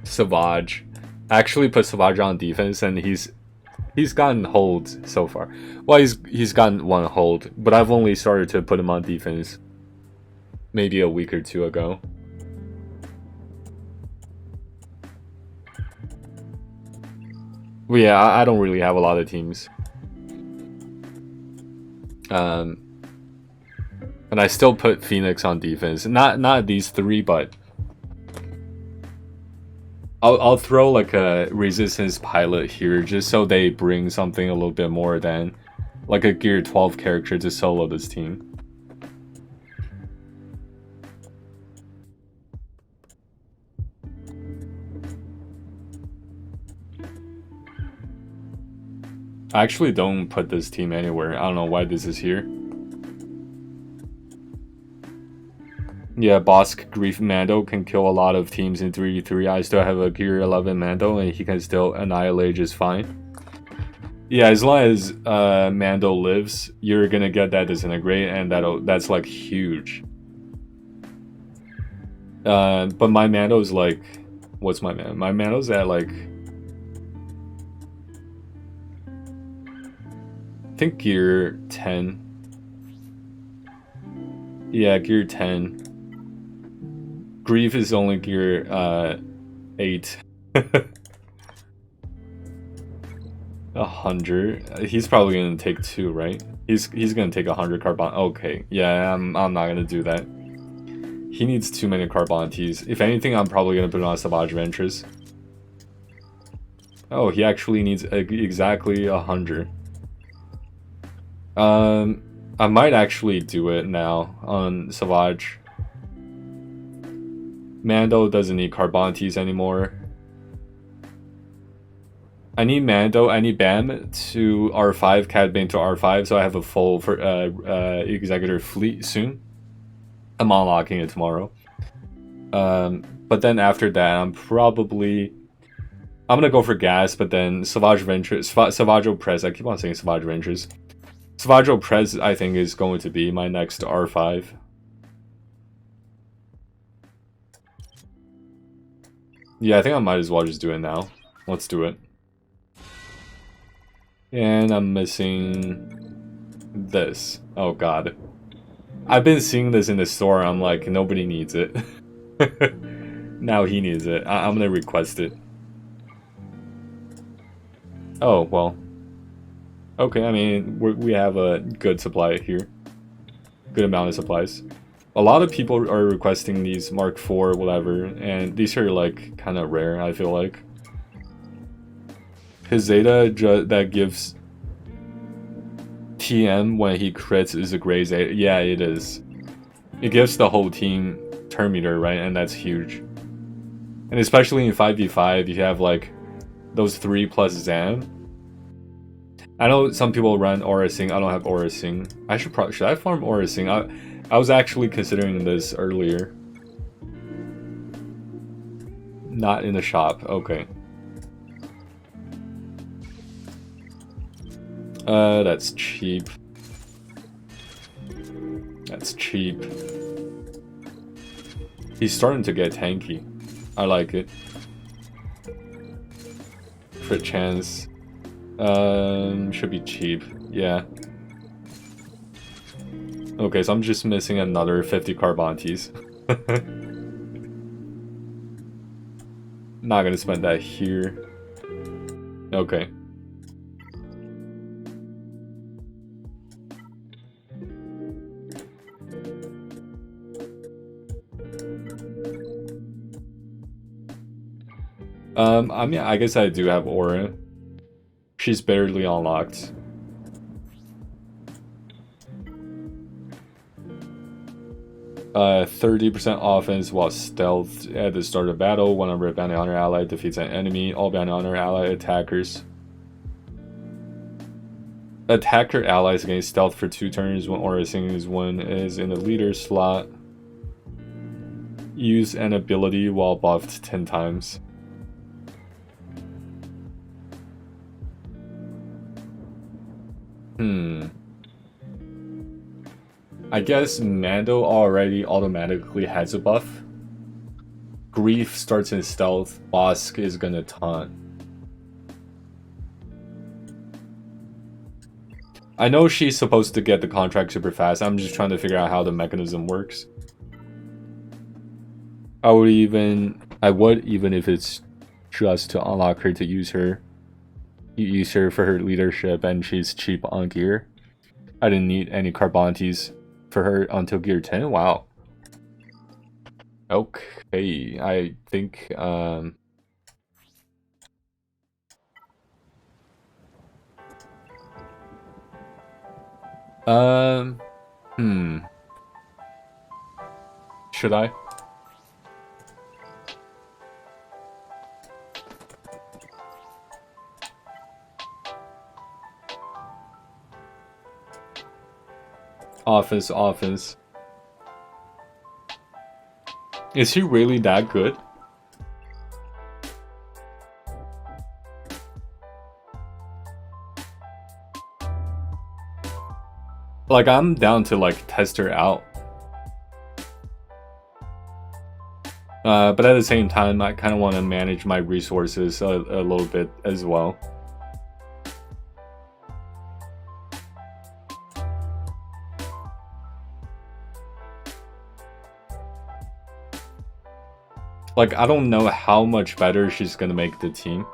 Savage. I actually put Savage on defense, and he's gotten holds so far. Well, he's gotten one hold, but I've only started to put him on defense maybe a week or two ago. Well, yeah, I don't really have a lot of teams. And I still put Phoenix on defense. Not these three, but I'll throw like a resistance pilot here just so they bring something a little bit more than like a gear 12 character to solo this team. I actually don't put this team anywhere. I don't know why this is here. Yeah, Bosk Grief Mando can kill a lot of teams in 3v3. I still have a gear 11 Mando and he can still annihilate just fine. Yeah, as long as Mando lives, you're gonna get that disintegrate, and that's like huge. But my Mando's like, what's my Mando? My Mando's at like, I think gear 10. Yeah, gear 10. Grief is only gear 8. 100. He's probably gonna take 2, right? He's gonna take 100 carbon. Okay, yeah, I'm not gonna do that. He needs too many carbonities. If anything, I'm probably gonna put it on Savage Ventress. Oh, he actually needs exactly 100. I might actually do it now on Savage. Mando doesn't need Carbantes anymore. I need Mando, I need Bam to R5, Cad Bane to R5, so I have a full for Executor fleet soon. I'm unlocking it tomorrow. But then after that, I'm gonna go for gas, but then Savage Ventures, Savage Opress. I keep on saying Savage Ventures. Savage Opress, I think, is going to be my next R5. Yeah, I think I might as well just do it now. Let's do it. And I'm missing this. Oh god. I've been seeing this in the store. I'm like, nobody needs it. Now he needs it. I'm gonna request it. Oh, well. Okay, I mean, we have a good supply here. Good amount of supplies. A lot of people are requesting these Mark IV, whatever, and these are, like, kind of rare, I feel like. His Zeta that gives TM when he crits is a great Zeta. Yeah, it is. It gives the whole team turn meter, right? And that's huge. And especially in 5v5, you have, like, those 3 plus Zam. I know some people run Aura Sing. I don't have Aura Sing. Should I farm Aura Sing? I was actually considering this earlier. Not in the shop. Okay. That's cheap. That's cheap. He's starting to get tanky. I like it. Crit chance. Should be cheap. Yeah. Okay, so I'm just missing another 50 Carbantes. Not gonna spend that here. Okay. I mean, I guess I do have Aura. She's barely unlocked. Uh, 30% offense while stealth at the start of battle. Whenever a bounty hunter ally defeats an enemy, all bounty hunter ally attackers. Attacker allies gain stealth for 2 turns when Aura Sing is in the leader slot. Use an ability while buffed 10 times. I guess Mando already automatically has a buff. Grief starts in stealth. Bosk is gonna taunt. I know she's supposed to get the contract super fast. I'm just trying to figure out how the mechanism works. I would even if it's just to unlock her to use her. You use her for her leadership and she's cheap on gear. I didn't need any Carbantes for her until gear 10. Wow. Okay, I think should I? Offense. Is he really that good? Like, I'm down to, like, test her out. But at the same time, I kind of want to manage my resources a little bit as well. Like, I don't know how much better she's gonna make the team.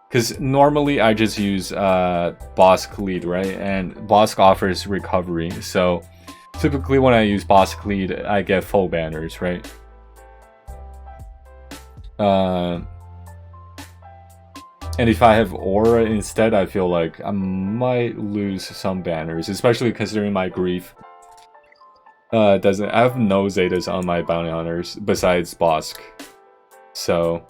Because normally I just use Bosk Lead, right? And Bosk offers recovery. So typically when I use Bosk Lead, I get full banners, right? And if I have Aura instead, I feel like I might lose some banners, especially considering my grief. Doesn't I have no Zetas on my bounty hunters besides Bosk. So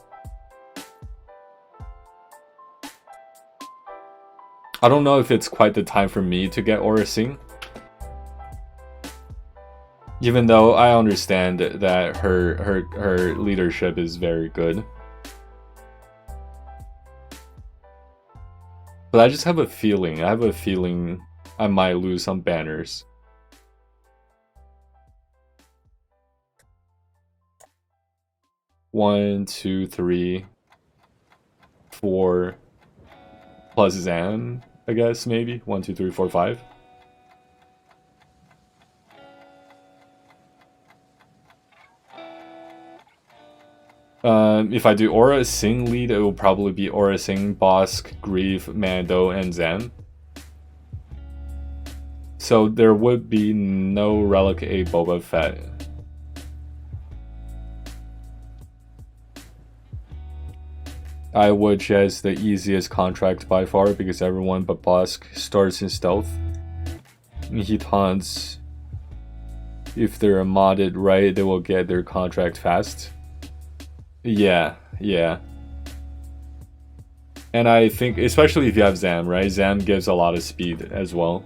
I don't know if it's quite the time for me to get Aura Sing. Even though I understand that her leadership is very good. But I just have a feeling. I have a feeling I might lose some banners. One, two, three, 4 plus Zan, I guess, maybe. 1, 2, 3, 4, 5. If I do Aura Sing lead, it will probably be Aura Sing, Bosk, Grief, Mando, and Zan. So there would be no Relic A Boba Fett. I would choose the easiest contract by far because everyone but Bosk starts in stealth. He taunts. If they're modded right, they will get their contract fast. Yeah. And I think, especially if you have Zam, right? Zam gives a lot of speed as well.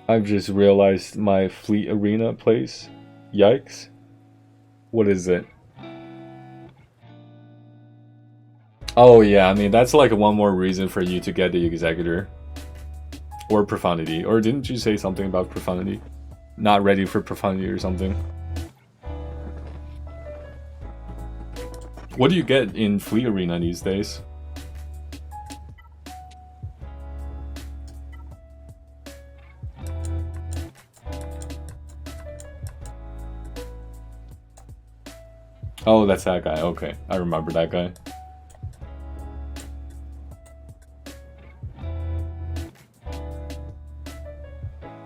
I've just realized my Fleet Arena place. Yikes. What is it? Oh yeah, I mean, that's like one more reason for you to get the Executor. Or Profundity. Or didn't you say something about Profundity? Not ready for Profundity or something? What do you get in Fleet Arena these days? Oh, that's that guy. Okay, I remember that guy.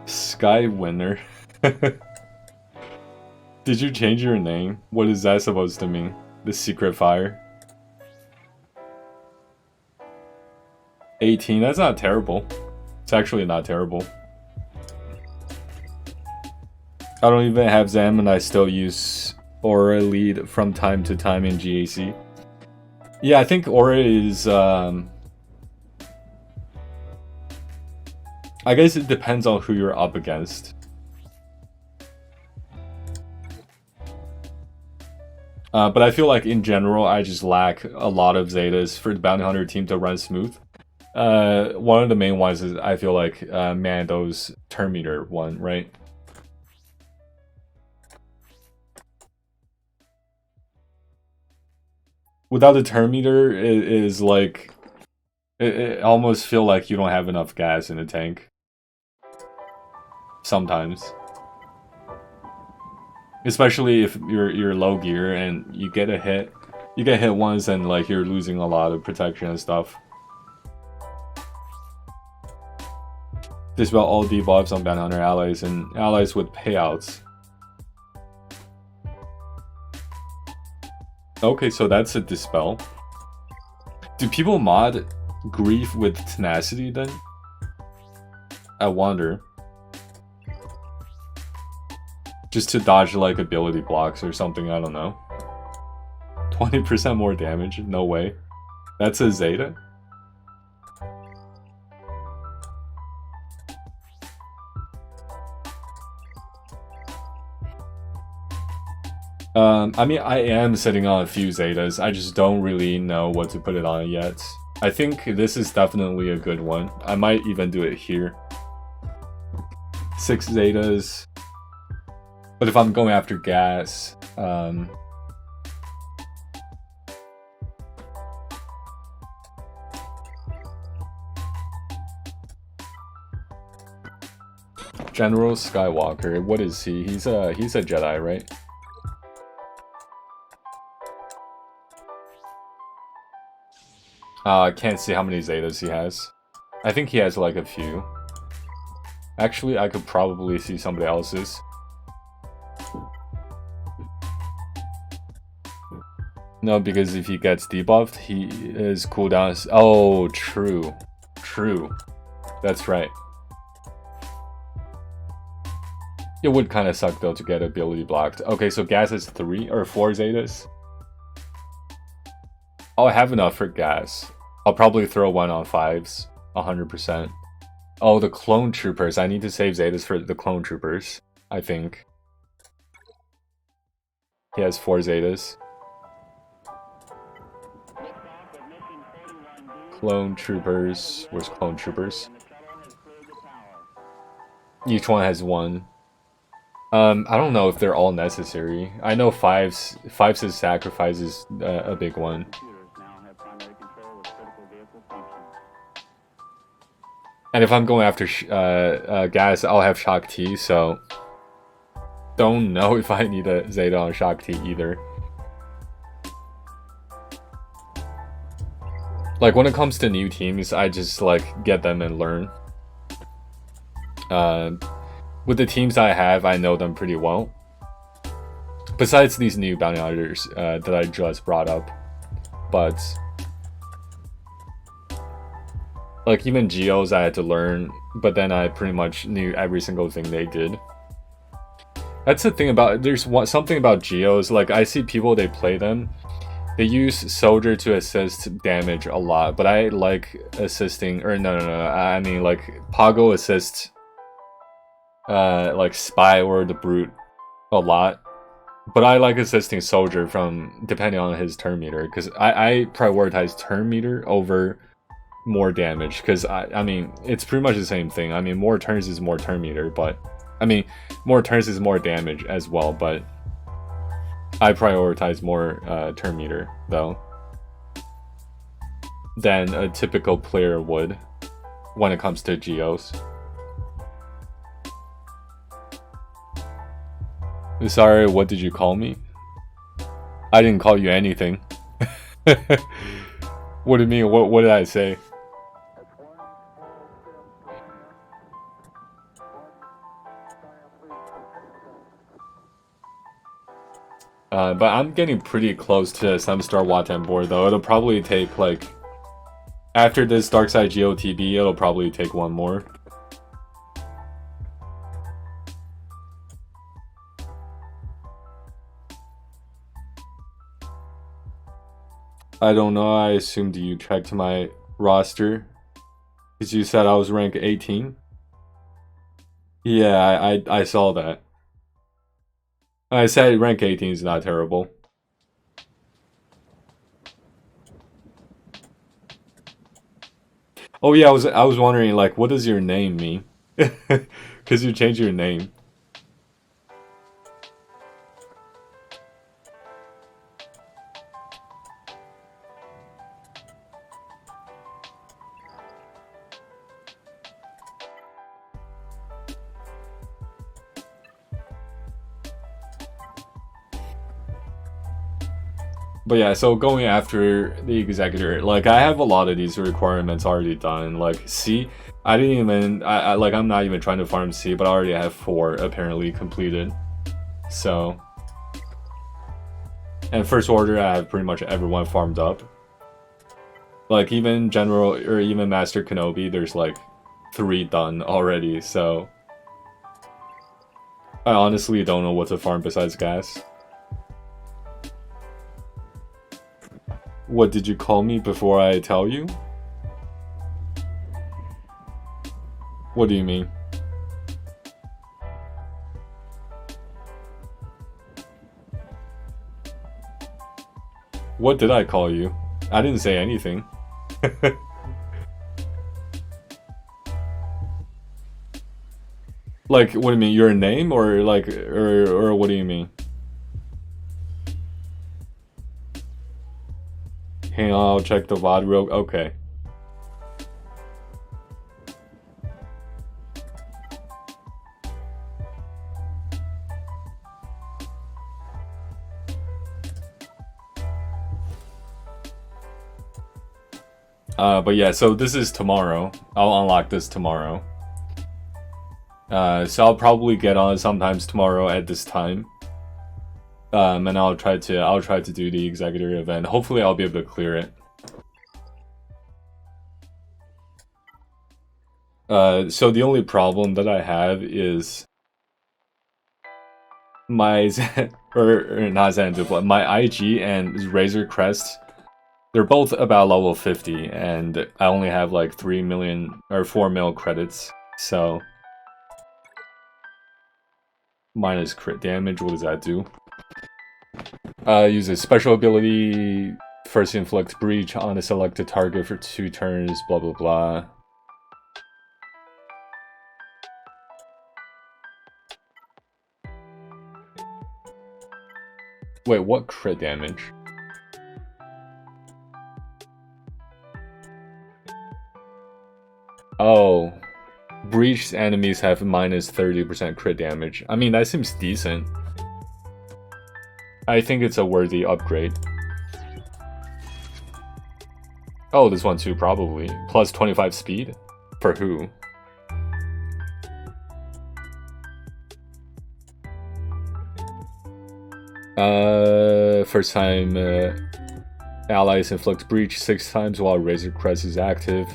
Sky Winner. Did you change your name? What is that supposed to mean? The secret fire. 18, that's not terrible. It's actually not terrible. I don't even have Zam and I still use Aura lead from time to time in GAC. Yeah, I think Aura is... I guess it depends on who you're up against. But I feel like in general, I just lack a lot of Zetas for the Bounty Hunter team to run smooth. One of the main ones is, I feel like, Mando's turn meter one, right? Without the turn meter, it is like... It almost feel like you don't have enough gas in the tank. Sometimes. Especially if you're low gear and you get a hit. You get hit once and like you're losing a lot of protection and stuff. Dispel all debuffs on Bounty Hunter allies and allies with payouts. Okay, so that's a dispel. Do people mod Grief with Tenacity then? I wonder. Just to dodge like ability blocks or something, I don't know. 20% more damage? No way. That's a Zeta? I mean, I am sitting on a few Zetas. I just don't really know what to put it on yet. I think this is definitely a good one. I might even do it here. 6 Zetas. But if I'm going after gas, General Skywalker, what is he? He's a Jedi, right? I can't see how many Zetas he has. I think he has like a few. Actually, I could probably see somebody else's. No, because if he gets debuffed, his cooldown is... Oh, true. True. That's right. It would kind of suck, though, to get ability blocked. Okay, so gas is 3 or 4 Zetas. Oh, I have enough for gas. I'll probably throw one on 5s. 100%. Oh, the clone troopers. I need to save Zetas for the clone troopers, I think. He has 4 Zetas. Clone troopers. Where's clone troopers? Each one has 1. I don't know if they're all necessary. I know 5's sacrifice is a big one. And if I'm going after gas, I'll have Shock T, so don't know if I need a Zeta on Shock T either. Like, when it comes to new teams, I just, like, get them and learn. With the teams I have, I know them pretty well. Besides these new bounty hunters that I just brought up. But... like, even Geos I had to learn, but then I pretty much knew every single thing they did. That's the thing about... there's something about Geos, like, I see people, they play them. They use Soldier to assist damage a lot, but I like assisting... or no, I mean, like, Pago assists... like, Spy or the Brute a lot. But I like assisting Soldier from... depending on his turn meter, because I prioritize turn meter over... more damage, because I mean, it's pretty much the same thing. I mean, more turns is more turn meter, but I mean, more turns is more damage as well, but I prioritize more turn meter though than a typical player would when it comes to Geos. Sorry, what did you call me? I didn't call you anything. What do you mean? What did I say? But I'm getting pretty close to 7-star Watan board though. It'll probably take like... after this Darkside GOTB, it'll probably take one more. I don't know, I assumed you checked my roster. Because you said I was rank 18? Yeah, I saw that. I said rank 18 is not terrible. Oh yeah, I was wondering, like, what does your name mean? Because you changed your name. But yeah, so going after the Executor, like, I have a lot of these requirements already done. Like, C, I didn't even, like, I'm not even trying to farm C, but I already have 4 apparently completed. So, and First Order, I have pretty much everyone farmed up. Like, even General, or even Master Kenobi, there's like 3 done already, so I honestly don't know what to farm besides gas. What did you call me before I tell you? What do you mean? What did I call you? I didn't say anything. Like, what do you mean? Your name or like, or what do you mean? Hang on, I'll check the VOD real... okay. But yeah, so this is tomorrow. I'll unlock this tomorrow. So I'll probably get on sometimes tomorrow at this time. And I'll try to do the executor event. Hopefully I'll be able to clear it. So the only problem that I have is my not Xanadu, my IG and Razor Crest. They're both about level 50, and I only have like 3 million or 4 mil credits. So minus crit damage. What does that do? Use a special ability. First inflict breach on a selected target for 2 turns. Blah blah blah. Wait, what crit damage? Oh, breached enemies have minus 30% crit damage. I mean, that seems decent. I think it's a worthy upgrade. Oh, this one too, probably. Plus 25 speed? For who? First time allies inflict breach 6 times while Razor Crest is active.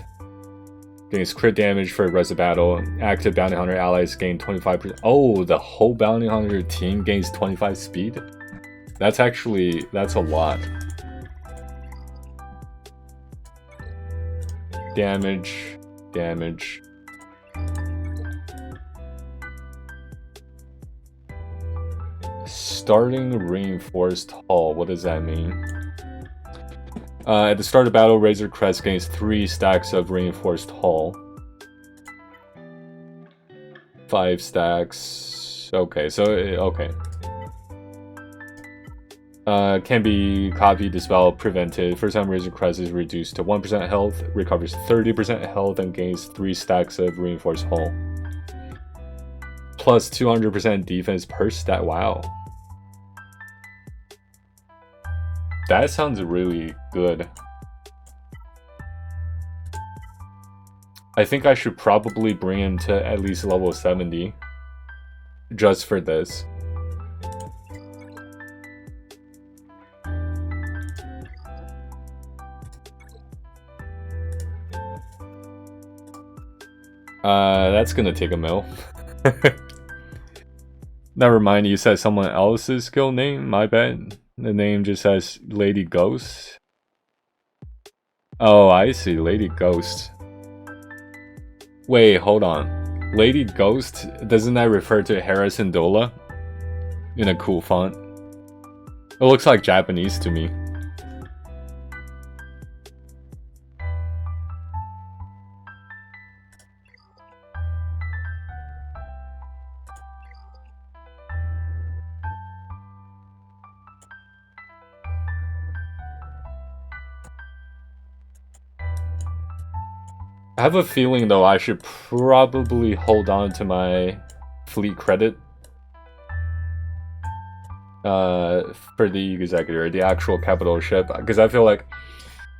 Gains crit damage for the rest of battle. Active bounty hunter allies gain 25%. Oh, the whole bounty hunter team gains 25 speed? That's a lot. Damage. Starting reinforced hull, what does that mean? At the start of battle, Razor Crest gains 3 stacks of reinforced hull. 5 stacks. Okay, so okay. Can be copied, dispelled, prevented. First time Razor Crest is reduced to 1% health, recovers 30% health, and gains 3 stacks of reinforced hull. Plus 200% defense per stat. Wow. That sounds really good. I think I should probably bring him to at least level 70. Just for this. That's gonna take a mil. Never mind, you said someone else's skill name? My bad. The name just says Lady Ghost. Oh, I see. Lady Ghost. Wait, hold on. Lady Ghost? Doesn't that refer to Harrison Dola? In a cool font. It looks like Japanese to me. I have a feeling though I should probably hold on to my fleet credit for the executor, the actual capital ship, because I feel like,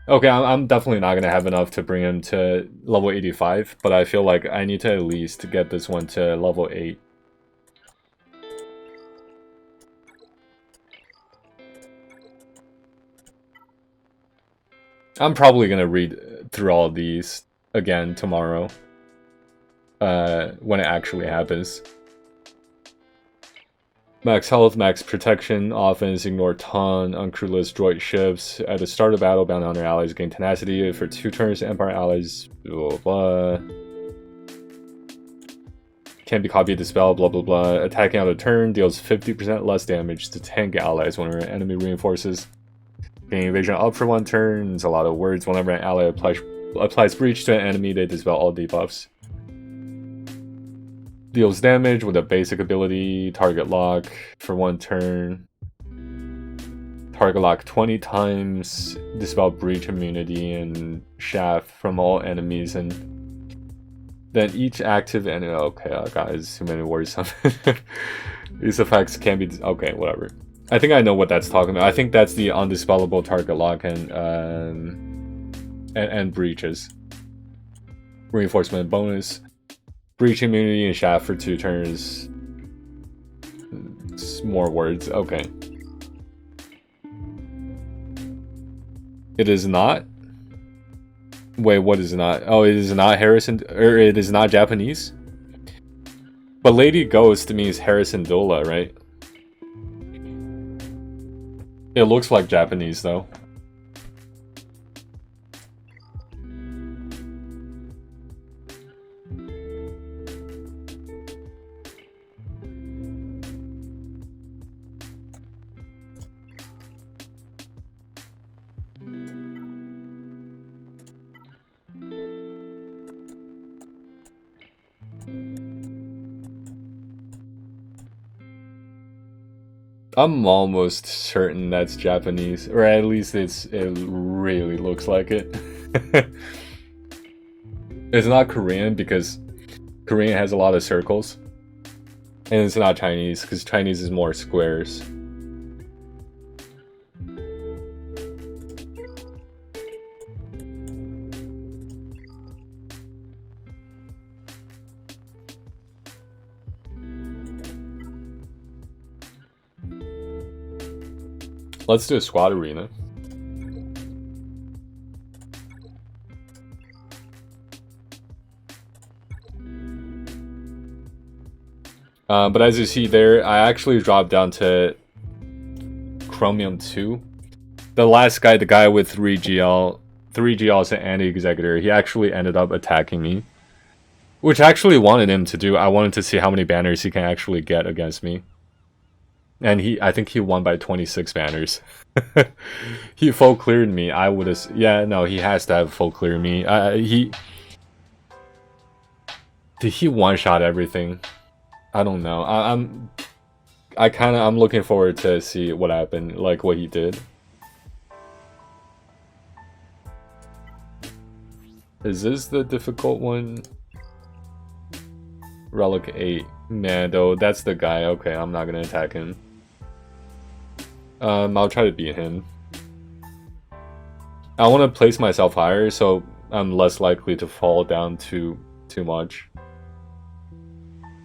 okay, I'm definitely not gonna have enough to bring him to level 85, but I feel like I need to at least get this one to level 8. I'm probably gonna read through all of these again tomorrow when it actually happens. Max health, max protection, offense, ignore ton, uncrewless droid ships. At the start of battle, bounty hunter allies gain tenacity for 2 turns. Empire allies, blah blah. Can't be copied, dispelled, blah blah blah. Attacking out of turn deals 50% less damage to tank allies when an enemy reinforces. Gain evasion up for 1 turn. It's a lot of words. Whenever an ally applies breach to an enemy, they dispel all debuffs. Deals damage with a basic ability. Target lock for 1 turn. Target lock 20 times. Dispel breach immunity and shaft from all enemies. And then each active enemy. Okay, guys, too many words. These effects can be. Okay, whatever. I think I know what that's talking about. I think that's the undispellable target lock and breaches. Reinforcement bonus. Breach immunity and shaft for 2 turns. It's more words. Okay. It is not? Wait, what is not? Oh, it is not Harrison, or it is not Japanese? But Lady Ghost means Harrison Dola, right? It looks like Japanese, though. I'm almost certain that's Japanese, or at least it really looks like it. It's not Korean because Korean has a lot of circles, and it's not Chinese because Chinese is more squares. Let's do a squad arena. But as you see there, I actually dropped down to Chromium 2. The last guy, the guy with 3GL is an anti-executor. He actually ended up attacking me. Which I actually wanted him to do. I wanted to see how many banners he can actually get against me. And I think he won by 26 banners. He full cleared me. I would have, yeah, no, he has to have full clear me. Did he one-shot everything? I don't know. I'm looking forward to see what happened, like what he did. Is this the difficult one? Relic 8. Mando, that's the guy. Okay, I'm not gonna attack him. I'll try to beat him. I want to place myself higher so I'm less likely to fall down too much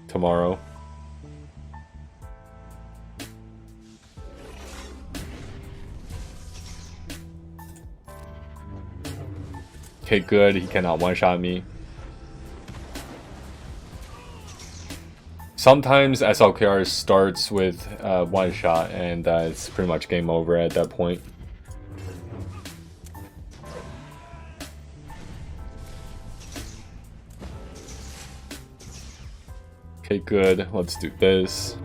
tomorrow. Okay, good. He cannot one-shot me. Sometimes SLKR starts with one shot, and it's pretty much game over at that point. Okay, good. Let's do this.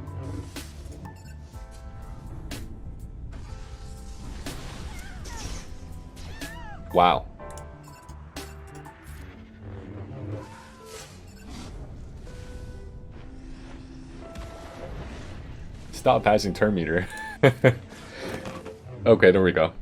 Wow. Stop passing turn meter. Okay, there we go.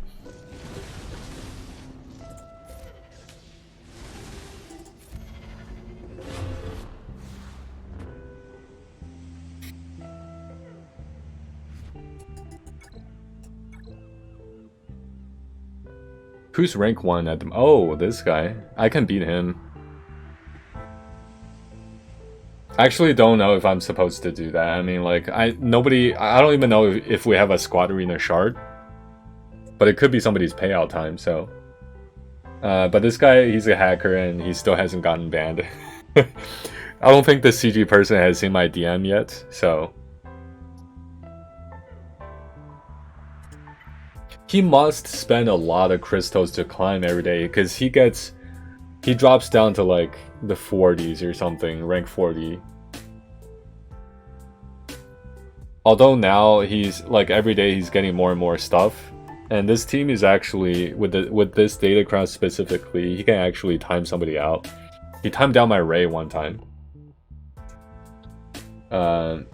Who's rank 1 at the... Oh, this guy. I can beat him. I actually don't know if I'm supposed to do that. I mean, like, I don't even know if we have a squad arena shard. But it could be somebody's payout time, so... but this guy, he's a hacker and he still hasn't gotten banned. I don't think the CG person has seen my DM yet, so... He must spend a lot of crystals to climb every day, because he drops down to like the 40s or something, rank 40. Although now he's like every day he's getting more and more stuff, and this team is actually with this data crown specifically, he can actually time somebody out. He timed down my Ray one time. But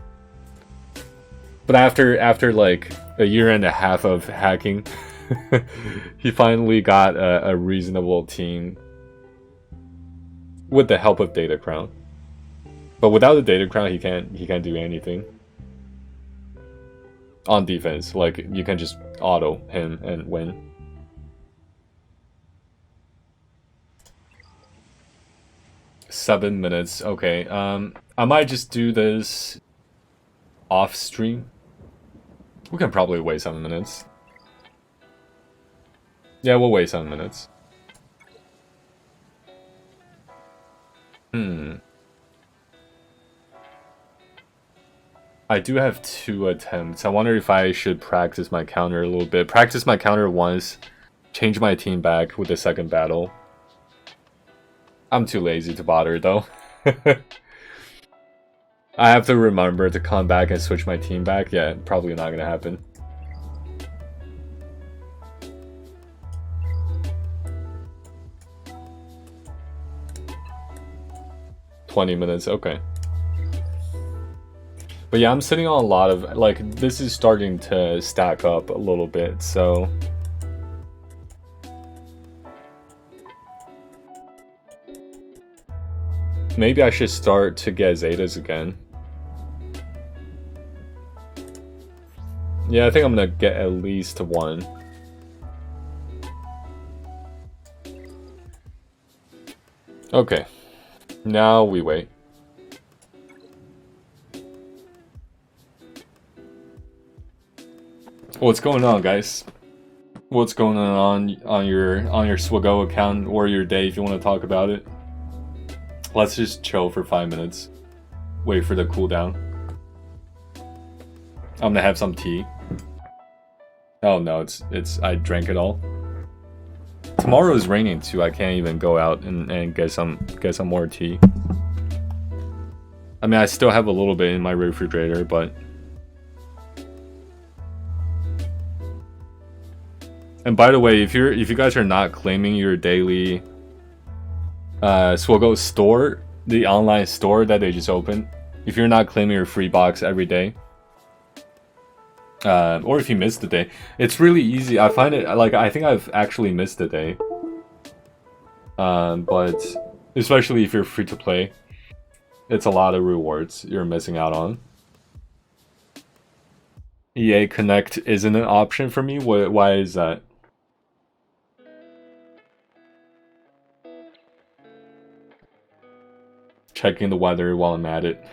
after like a year and a half of hacking, he finally got a reasonable team. With the help of Data Crown. But without the Data Crown, he can't do anything. On defense, like, you can just auto him and win. Seven minutes, okay. I might just do this off stream. We can probably wait 7 minutes. Yeah, we'll wait 7 minutes. I do have 2 attempts. I wonder if I should practice my counter a little bit. Practice my counter once, change my team back with the second battle. I'm too lazy to bother though. I have to remember to come back and switch my team back. Yeah, probably not gonna happen. $20 minutes, okay. But yeah, I'm sitting on a lot of, like, this is starting to stack up a little bit, so... Maybe I should start to get Zetas again. Yeah, I think I'm gonna get at least 1. Okay. Now we wait. What's going on, guys? What's going on your SWGOH account or your day if you want to talk about it? Let's just chill for 5 minutes. Wait for the cooldown. I'm gonna have some tea. Oh no, I drank it all. Tomorrow is raining too. I can't even go out and get some more tea. I mean, I still have a little bit in my refrigerator, but... And by the way, if you guys are not claiming your daily SWGOH store, the online store that they just opened, if you're not claiming your free box every day, or if you missed the day, it's really easy. I find it, like, I think I've actually missed the day, but especially if you're free to play, it's a lot of rewards you're missing out on. EA Connect isn't an option for me. Why is that? Checking the weather while I'm at it.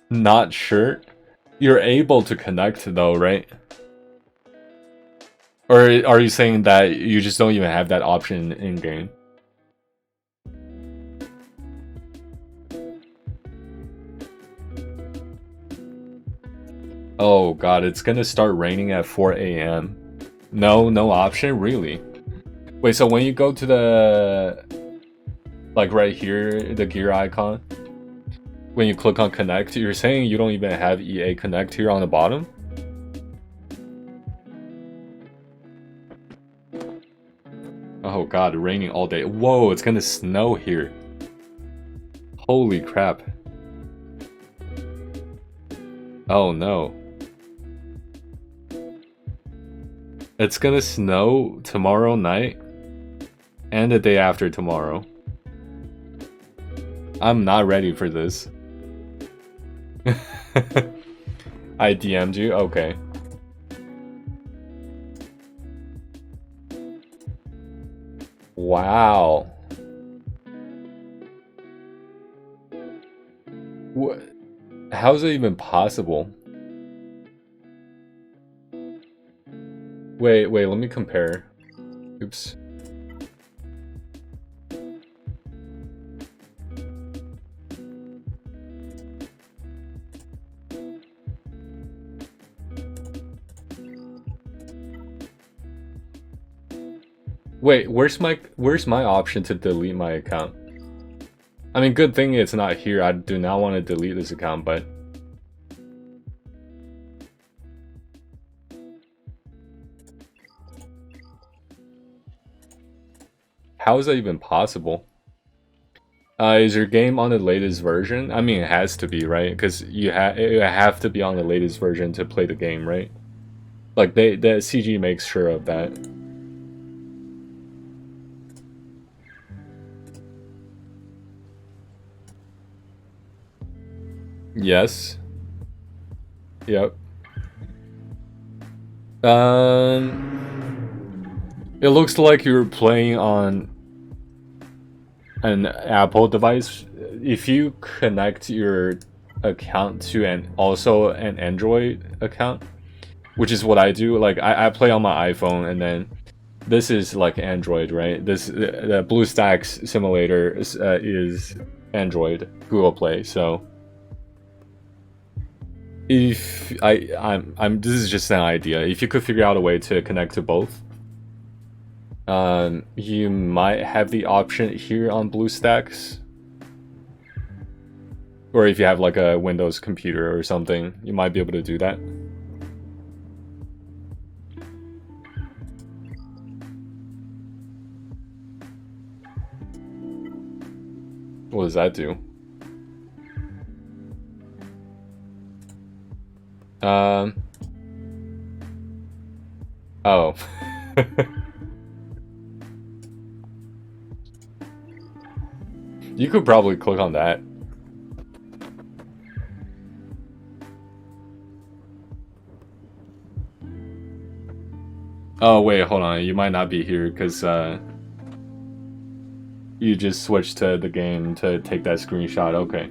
Not sure. You're able to connect though, right? Or are you saying that you just don't even have that option in game? Oh god, it's gonna start raining at 4 AM. No option? Really? Wait, so when you go to the... like right here, the gear icon, when you click on connect, you're saying you don't even have EA Connect here on the bottom? Oh god, raining all day. Whoa, it's gonna snow here. Holy crap. Oh no. It's gonna snow tomorrow night and the day after tomorrow. I'm not ready for this. I DM'd you? Okay. Wow. What? How is it even possible? Wait, let me compare. Oops. Wait, where's my option to delete my account? I mean, good thing it's not here. I do not want to delete this account, but... How is that even possible? Is your game on the latest version? I mean, it has to be, right? Because you have to be on the latest version to play the game, right? Like, the CG makes sure of that. Yes. Yep. It looks like you're playing on an Apple device. If you connect your account to also an Android account, which is what I do. Like I play on my iPhone, and then this is like Android, right? This the BlueStacks simulator is Android Google Play. So if I'm this is just an idea. If you could figure out a way to connect to both, you might have the option here on BlueStacks. Or if you have like a Windows computer or something, you might be able to do that. What does that do? Oh. You could probably click on that. Oh wait, hold on. You might not be here because you just switched to the game to take that screenshot. Okay.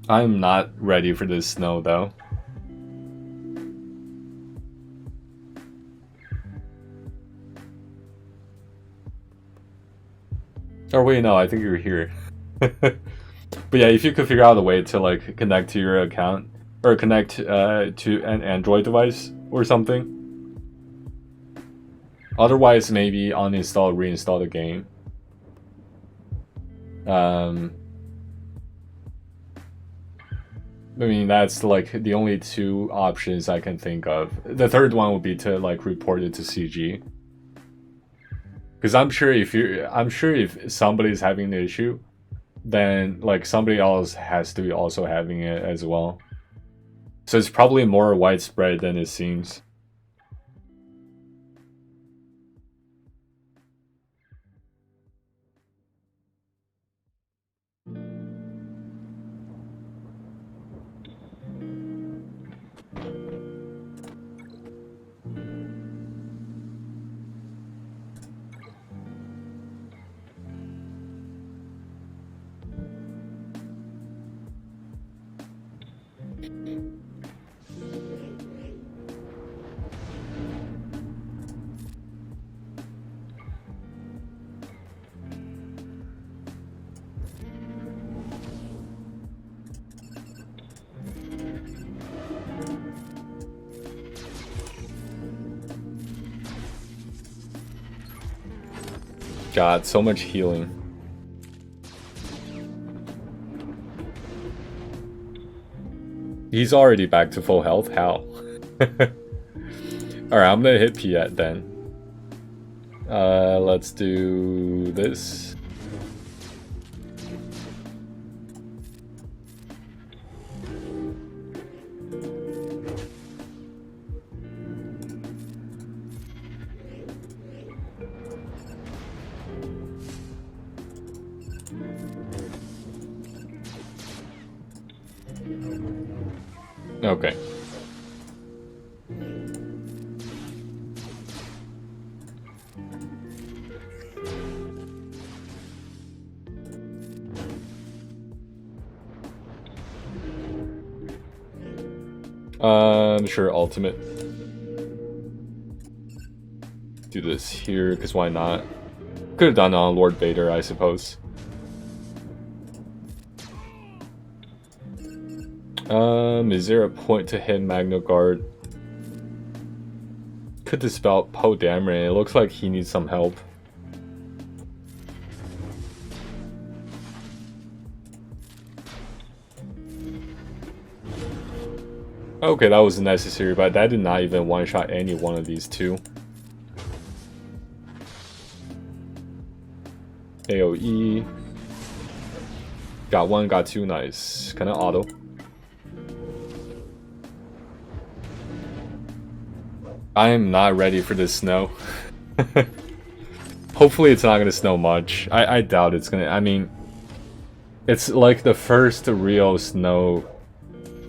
I'm not ready for this snow though. Or wait, no, I think you're here. But yeah, if you could figure out a way to like connect to your account or connect to an Android device or something. Otherwise, maybe uninstall, reinstall the game. I mean, that's like the only two options I can think of. The third one would be to like report it to CG. Because I'm sure if somebody's having the issue, then like somebody else has to be also having it as well. So it's probably more widespread than it seems. God, so much healing. He's already back to full health? How? Alright, I'm gonna hit Piet then. Let's do this. Okay. Sure, ultimate. Do this here, because why not? Could have done it on Lord Vader, I suppose. Is there a point to hit Magna Guard? Could dispel Poe Dameron. It looks like he needs some help. Okay, that was necessary, but that did not even one-shot any one of these two. AoE. Got one, got two, nice. Kinda auto. I am not ready for this snow. Hopefully it's not gonna snow much. I doubt it's gonna. I mean, it's like the first real snow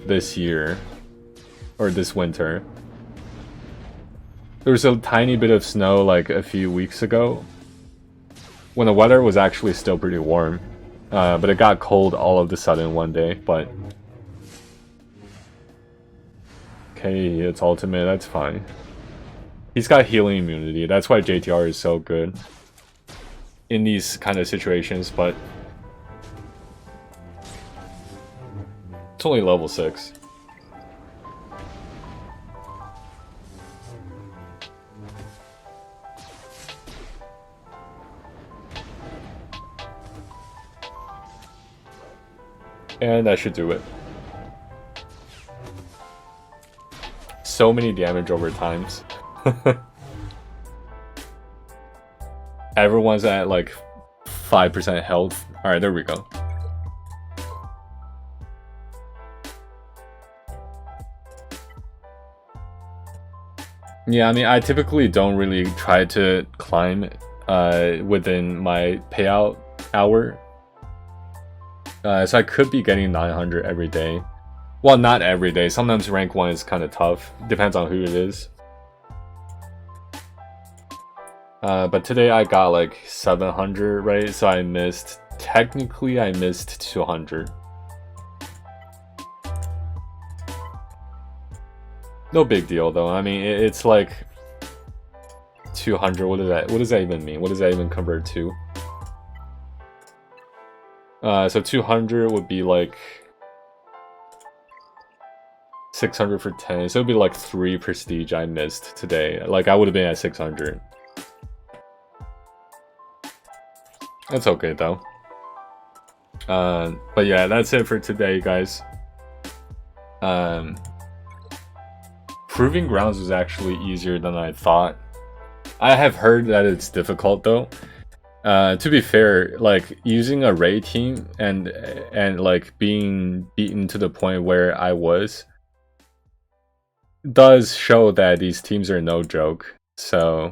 this year. Or this winter. There was a tiny bit of snow like a few weeks ago when the weather was actually still pretty warm, but it got cold all of a sudden one day. But okay, it's ultimate, that's fine. He's got healing immunity, that's why JTR is so good in these kind of situations, but it's only level 6. And that should do it. So many damage over times. Everyone's at like 5% health. Alright, there we go. Yeah, I mean, I typically don't really try to climb within my payout hour. So I could be getting 900 every day. Well, not every day. Sometimes rank 1 is kind of tough. Depends on who it is. But today I got like 700, right? So I missed... Technically, I missed 200. No big deal, though. I mean, it's like... 200, what does that even mean? What does that even convert to? So 200 would be like 600 for 10. So it would be like 3 prestige I missed today. Like I would have been at 600. That's okay though. But yeah, that's it for today, guys. Proving grounds was actually easier than I thought. I have heard that it's difficult though. To be fair, like using a raid team and like being beaten to the point where I was does show that these teams are no joke. So,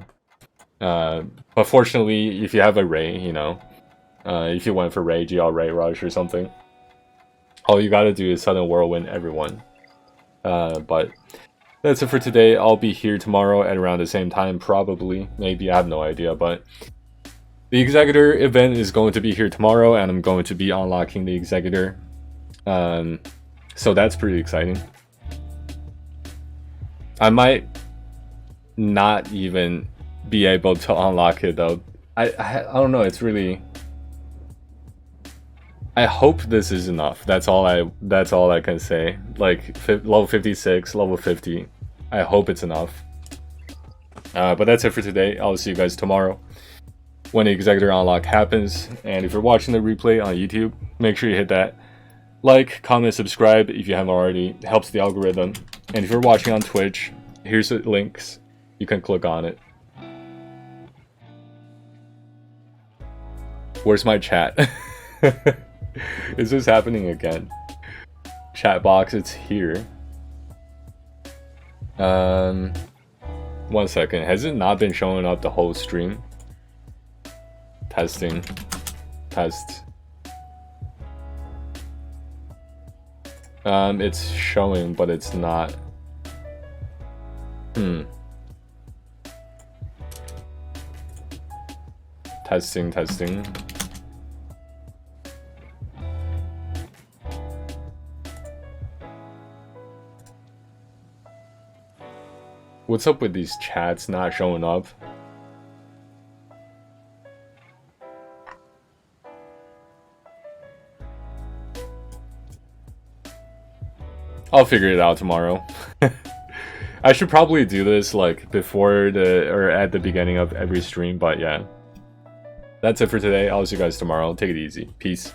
but fortunately, if you have a raid, you know, if you went for raid, GL raid rush or something, all you gotta do is sudden whirlwind everyone. But that's it for today. I'll be here tomorrow at around the same time, probably, maybe, I have no idea, but. The Executor event is going to be here tomorrow, and I'm going to be unlocking the Executor. So that's pretty exciting. I might not even be able to unlock it though. I don't know, it's really... I hope this is enough. That's all I can say. Like level 56, level 50. I hope it's enough. But that's it for today. I'll see you guys tomorrow when the Executor unlock happens. And if you're watching the replay on YouTube, make sure you hit that like, comment, subscribe if you haven't already. It helps the algorithm. And if you're watching on Twitch, here's the links. You can click on it. Where's my chat? Is this happening again? Chat box, it's here. 1 second. Has it not been showing up the whole stream? Testing. Test. It's showing, but it's not. Testing, testing. What's up with these chats not showing up? I'll figure it out tomorrow. I should probably do this like before or at the beginning of every stream, but yeah. That's it for today. I'll see you guys tomorrow. Take it easy. Peace.